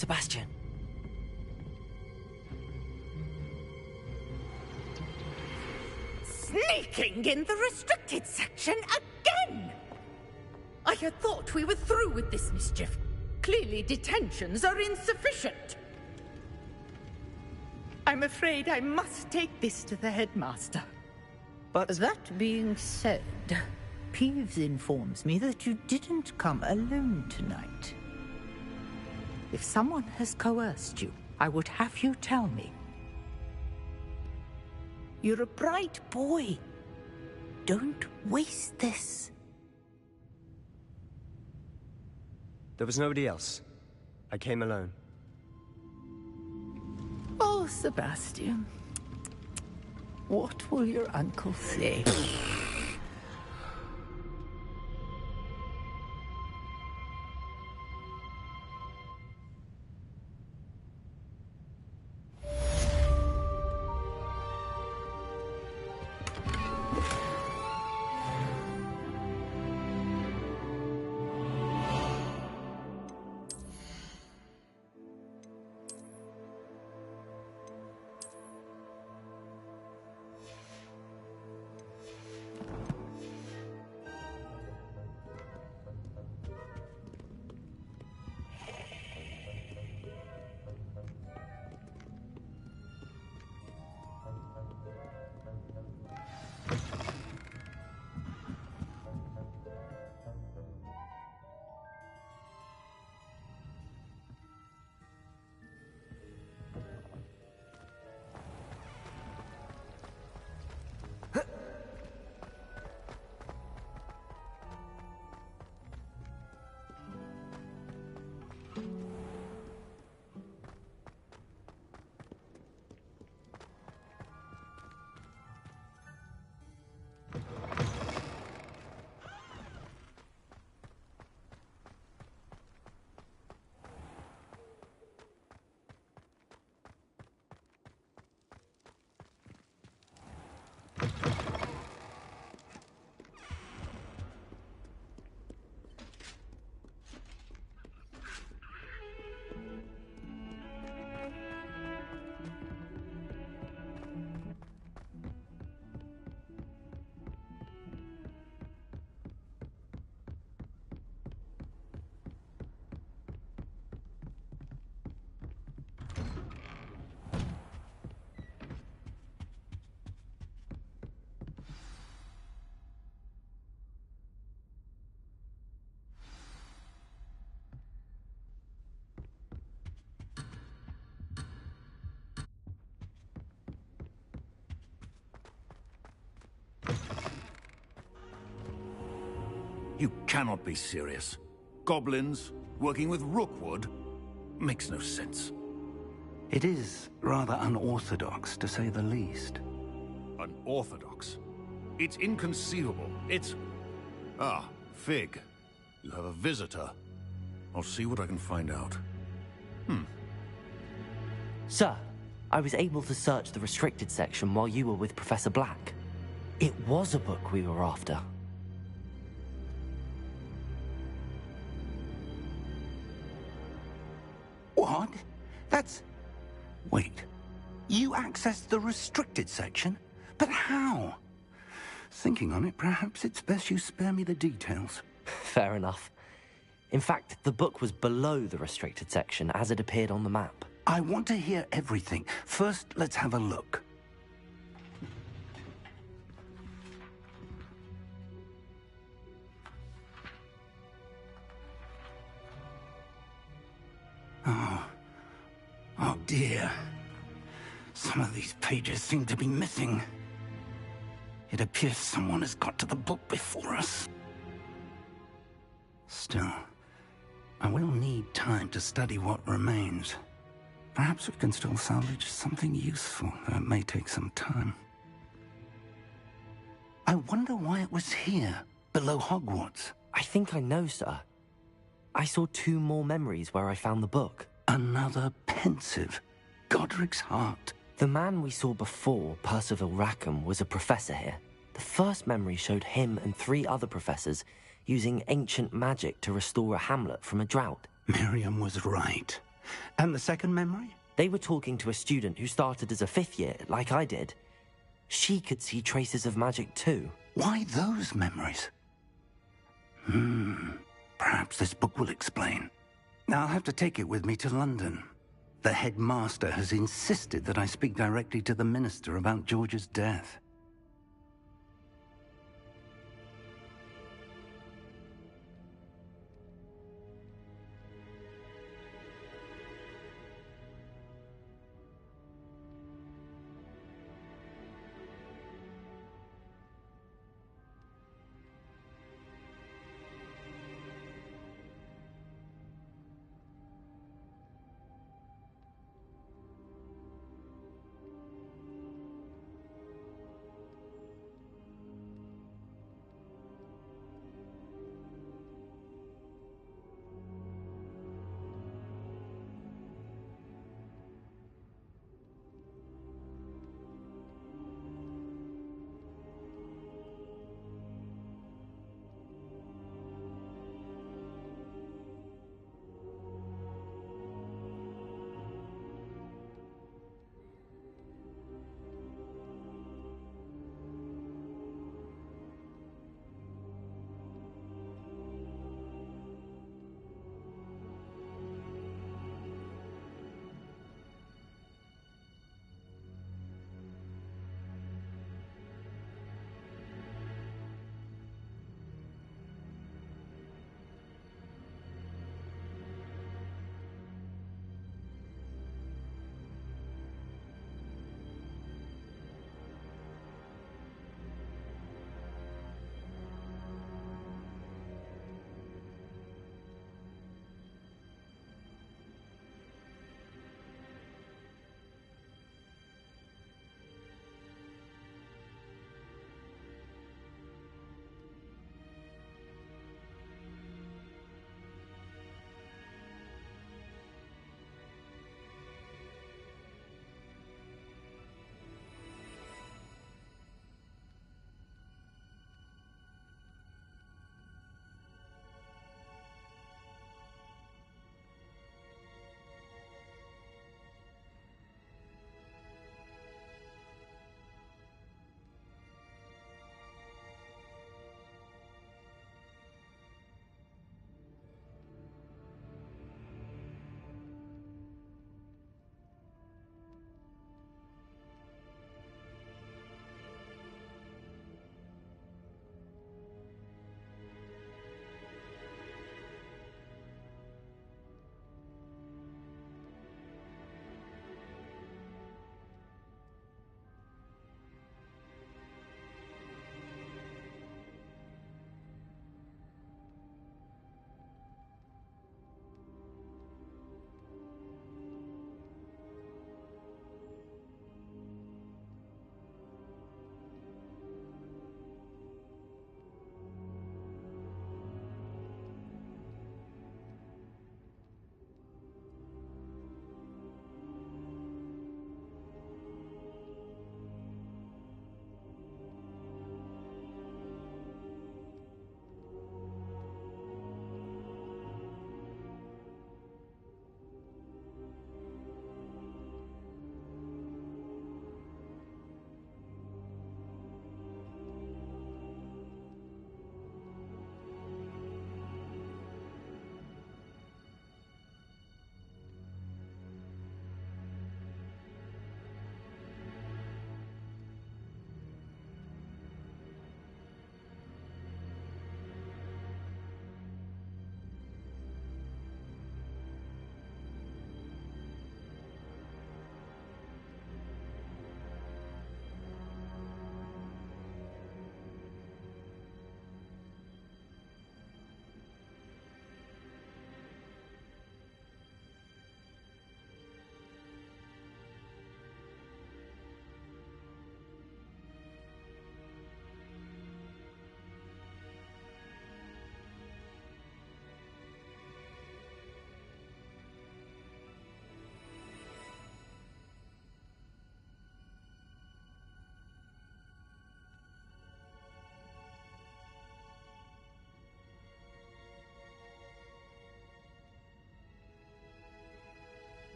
Sebastian. Sneaking in the restricted section again! I had thought we were through with this mischief. Clearly detentions are insufficient. I'm afraid I must take this to the headmaster. But that being said, Peeves informs me that you didn't come alone tonight. If someone has coerced you, I would have you tell me. You're a bright boy. Don't waste this. There was nobody else. I came alone. Oh, Sebastian. What will your uncle say? You cannot be serious. Goblins working with Rookwood makes no sense. It is rather unorthodox, to say the least. Unorthodox? It's inconceivable. It's... Ah, Fig. You have a visitor. I'll see what I can find out. Sir, I was able to search the restricted section while you were with Professor Black. It was a book we were after. What? That's... Wait. You accessed the restricted section? But how? Thinking on it, perhaps it's best you spare me the details. Fair enough. In fact, the book was below the restricted section as it appeared on the map. I want to hear everything. First, let's have a look. Oh dear. Some of these pages seem to be missing. It appears someone has got to the book before us. Still, I will need time to study what remains. Perhaps we can still salvage something useful, though it may take some time. I wonder why it was here, below Hogwarts. I think I know, sir. I saw 2 more memories where I found the book. Another pensive. Godric's heart. The man we saw before, Percival Rackham, was a professor here. The first memory showed him and 3 other professors using ancient magic to restore a hamlet from a drought. Miriam was right. And the second memory? They were talking to a student who started as a 5th year, like I did. She could see traces of magic too. Why those memories? Perhaps this book will explain. Now I'll have to take it with me to London. The headmaster has insisted that I speak directly to the minister about George's death.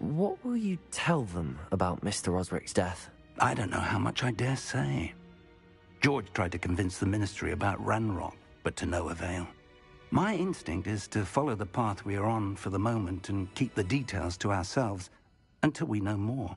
What will you tell them about Mr. Osric's death? I don't know how much I dare say. George tried to convince the Ministry about Ranrock, but to no avail. My instinct is to follow the path we are on for the moment and keep the details to ourselves until we know more.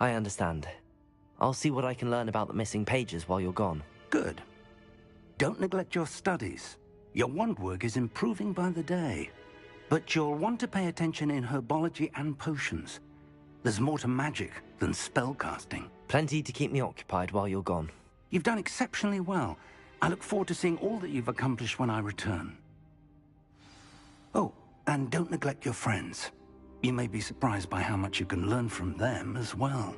I understand. I'll see what I can learn about the missing pages while you're gone. Good. Don't neglect your studies. Your wand work is improving by the day. But you'll want to pay attention in herbology and potions. There's more to magic than spellcasting. Plenty to keep me occupied while you're gone. You've done exceptionally well. I look forward to seeing all that you've accomplished when I return. Oh, and don't neglect your friends. You may be surprised by how much you can learn from them as well.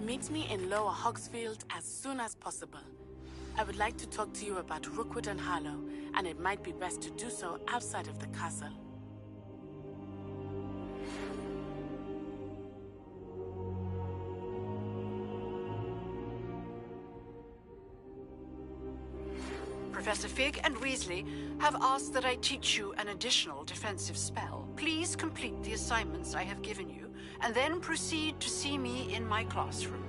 Meet me in Lower Hogsfield as soon as possible. I would like to talk to you about Rookwood and Harlow, and it might be best to do so outside of the castle. Professor Fig and Weasley have asked that I teach you an additional defensive spell. Please complete the assignments I have given you, and then proceed to see me in my classroom.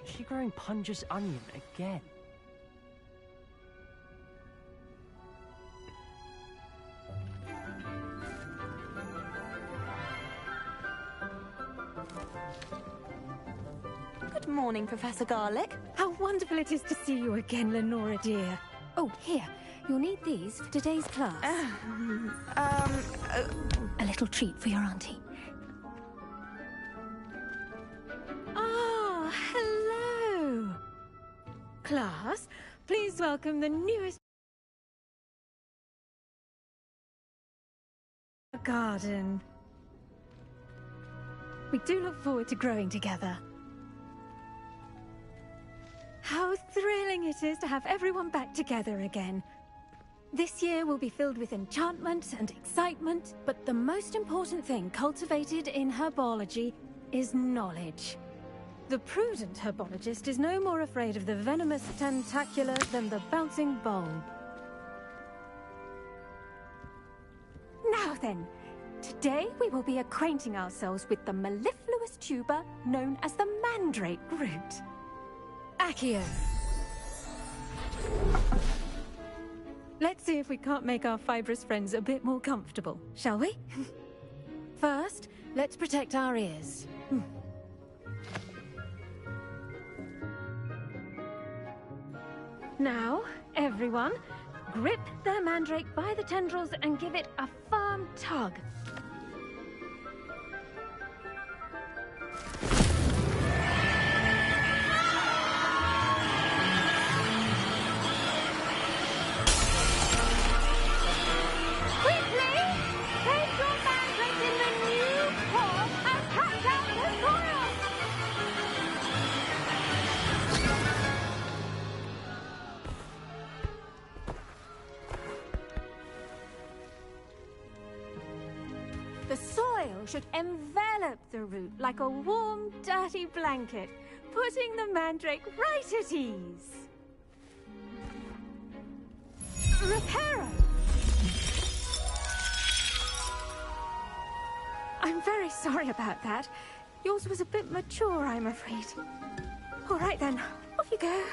Is she growing Punja's onion again? Good morning, Professor Garlick. How wonderful it is to see you again, Lenora dear. Oh, here. You'll need these for today's class. A little treat for your auntie. Ah, hello. Class, please welcome the newest A garden. We do look forward to growing together. How thrilling it is to have everyone back together again. This year will be filled with enchantment and excitement, but the most important thing cultivated in herbology is knowledge. The prudent herbologist is no more afraid of the venomous tentacula than the bouncing bulb. Now then, today we will be acquainting ourselves with the mellifluous tuber known as the mandrake root. Accio. Let's see if we can't make our fibrous friends a bit more comfortable, shall we? First, let's protect our ears. Now, everyone, grip the mandrake by the tendrils and give it a firm tug. The soil should envelop the root like a warm, dirty blanket, putting the mandrake right at ease. Reparo! I'm very sorry about that. Yours was a bit mature, I'm afraid. All right then, off you go.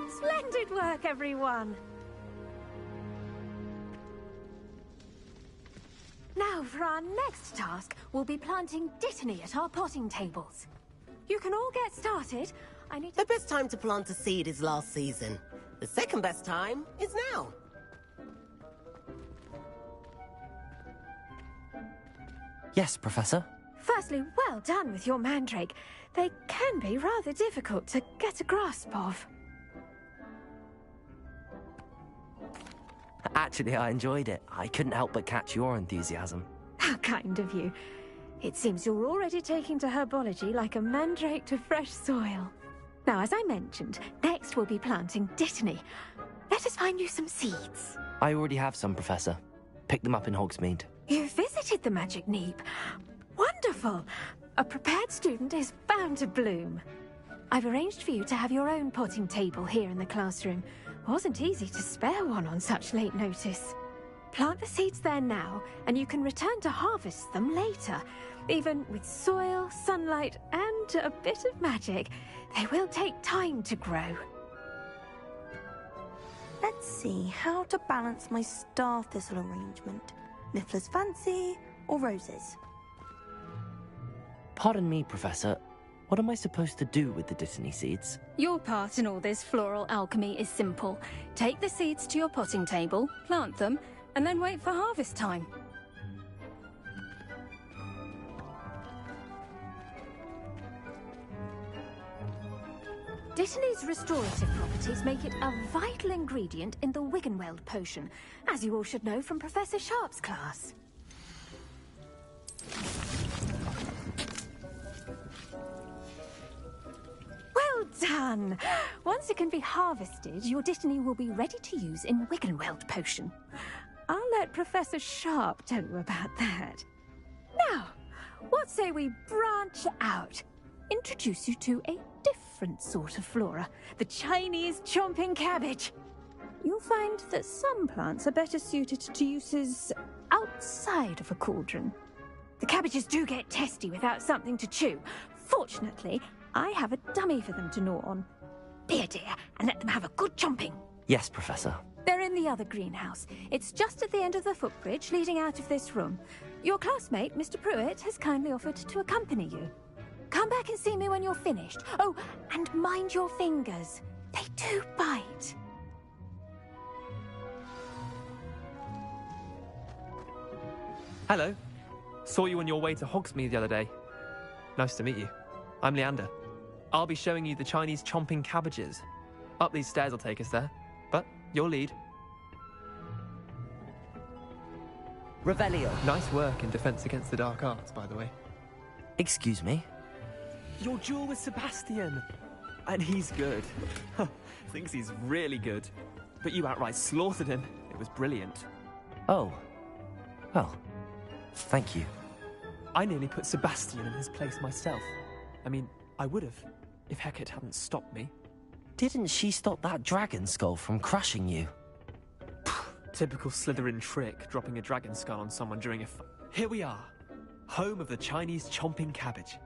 Splendid work, everyone! Now, for our next task, we'll be planting Dittany at our potting tables. You can all get started. The best time to plant a seed is last season. The second best time is now. Yes, Professor? Firstly, well done with your mandrake. They can be rather difficult to get a grasp of. Actually, I enjoyed it. I couldn't help but catch your enthusiasm. How kind of you. It seems you're already taking to herbology like a mandrake to fresh soil. Now, as I mentioned, next we'll be planting Dittany. Let us find you some seeds. I already have some, Professor. Picked them up in Hogsmeade. You visited the Magic Neep. Wonderful! A prepared student is bound to bloom. I've arranged for you to have your own potting table here in the classroom. Wasn't easy to spare one on such late notice. Plant the seeds there now, and you can return to harvest them later. Even with soil, sunlight, and a bit of magic, they will take time to grow. Let's see how to balance my star thistle arrangement. Niffler's fancy or roses? Pardon me, Professor. What am I supposed to do with the Dittany seeds? Your part in all this floral alchemy is simple. Take the seeds to your potting table, plant them, and then wait for harvest time. Dittany's restorative properties make it a vital ingredient in the Wiggenweld potion, as you all should know from Professor Sharp's class. Well done! Once it can be harvested, your Dittany will be ready to use in Wiggenweld potion. I'll let Professor Sharp tell you about that. Now, what say we branch out? Introduce you to a different sort of flora, the Chinese chomping cabbage. You'll find that some plants are better suited to uses outside of a cauldron. The cabbages do get testy without something to chew. Fortunately, I have a dummy for them to gnaw on. Be a dear and let them have a good chomping. Yes, Professor. They're in the other greenhouse. It's just at the end of the footbridge leading out of this room. Your classmate, Mr. Pruitt, has kindly offered to accompany you. Come back and see me when you're finished. Oh, and mind your fingers. They do bite. Hello. Saw you on your way to Hogsmeade the other day. Nice to meet you. I'm Leander. I'll be showing you the Chinese chomping cabbages. Up these stairs will take us there, but you'll lead. Revelio. Nice work in defense against the dark arts, by the way. Excuse me? Your duel with Sebastian! And he's good. Thinks he's really good. But you outright slaughtered him. It was brilliant. Oh. Well, thank you. I nearly put Sebastian in his place myself. I mean, I would have, if Hecate hadn't stopped me. Didn't she stop that dragon skull from crushing you? Typical Slytherin trick, dropping a dragon skull on someone during a Here we are, home of the Chinese chomping cabbage.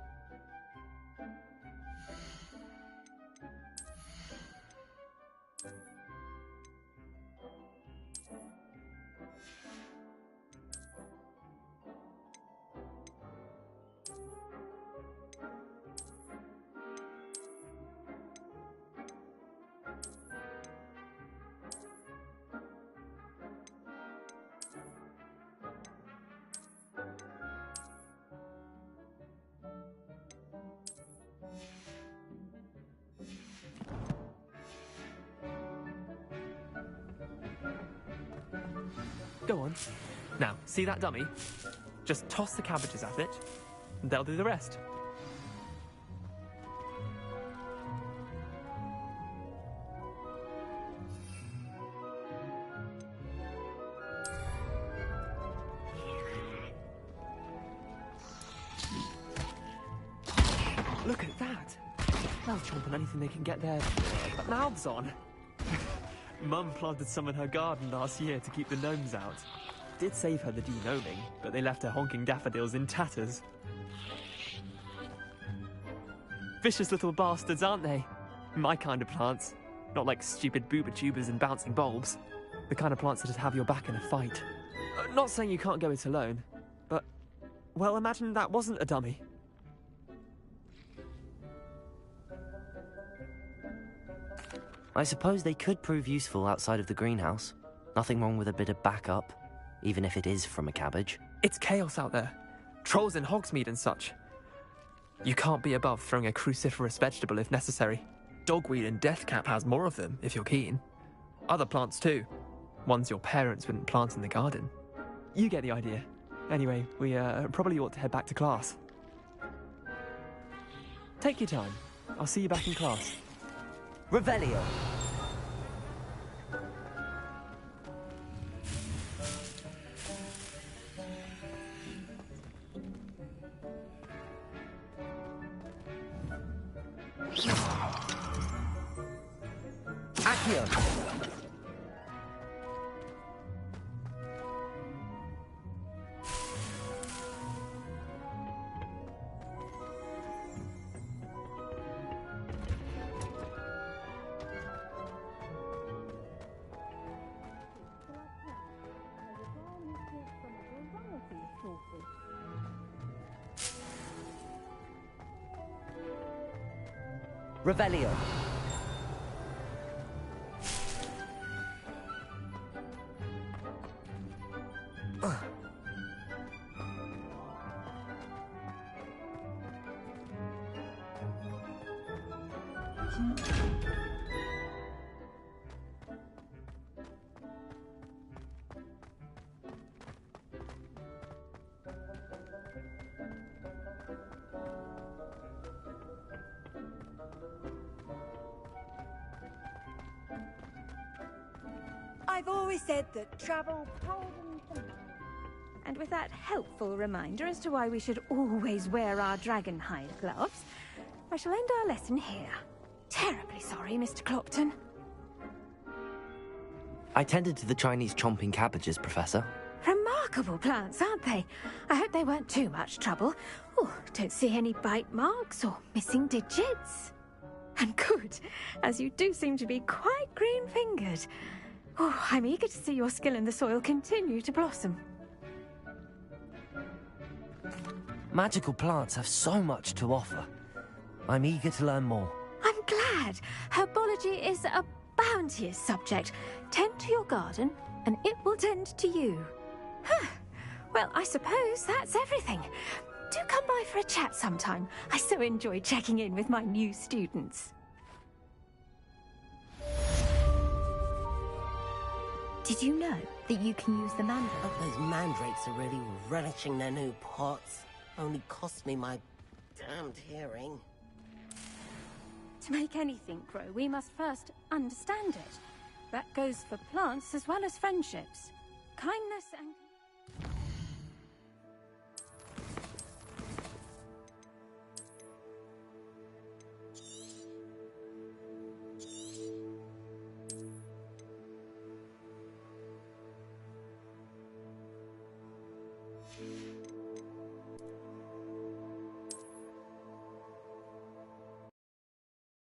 Go on. Now, see that dummy? Just toss the cabbages at it, and they'll do the rest. Look at that! They'll chomp on anything they can get their mouths on. Mum planted some in her garden last year to keep the gnomes out. Did save her the de-gnoming, but they left her honking daffodils in tatters. Vicious little bastards, aren't they? My kind of plants. Not like stupid booba tubers and bouncing bulbs. The kind of plants that'd have your back in a fight. Not saying you can't go it alone, but... well, imagine that wasn't a dummy. I suppose they could prove useful outside of the greenhouse. Nothing wrong with a bit of backup, even if it is from a cabbage. It's chaos out there. Trolls in Hogsmeade and such. You can't be above throwing a cruciferous vegetable if necessary. Dogweed and deathcap has more of them, if you're keen. Other plants too. Ones your parents wouldn't plant in the garden. You get the idea. Anyway, we probably ought to head back to class. Take your time. I'll see you back in class. Revelio. Accio. Revelio. I've always said that travel broadens the mind. And with that helpful reminder as to why we should always wear our dragon hide gloves, I shall end our lesson here. Terribly sorry, Mr. Clopton. I tended to the Chinese chomping cabbages, Professor. Remarkable plants, aren't they? I hope they weren't too much trouble. Oh, don't see any bite marks or missing digits. And good, as you do seem to be quite green-fingered. Oh, I'm eager to see your skill in the soil continue to blossom. Magical plants have so much to offer. I'm eager to learn more. I'm glad. Herbology is a bounteous subject. Tend to your garden, and it will tend to you. Huh. Well, I suppose that's everything. Do come by for a chat sometime. I so enjoy checking in with my new students. Did you know that you can use the mandrake? Hope those mandrakes are really relishing their new pots. Only cost me my damned hearing. To make anything grow, we must first understand it. That goes for plants as well as friendships. Kindness and...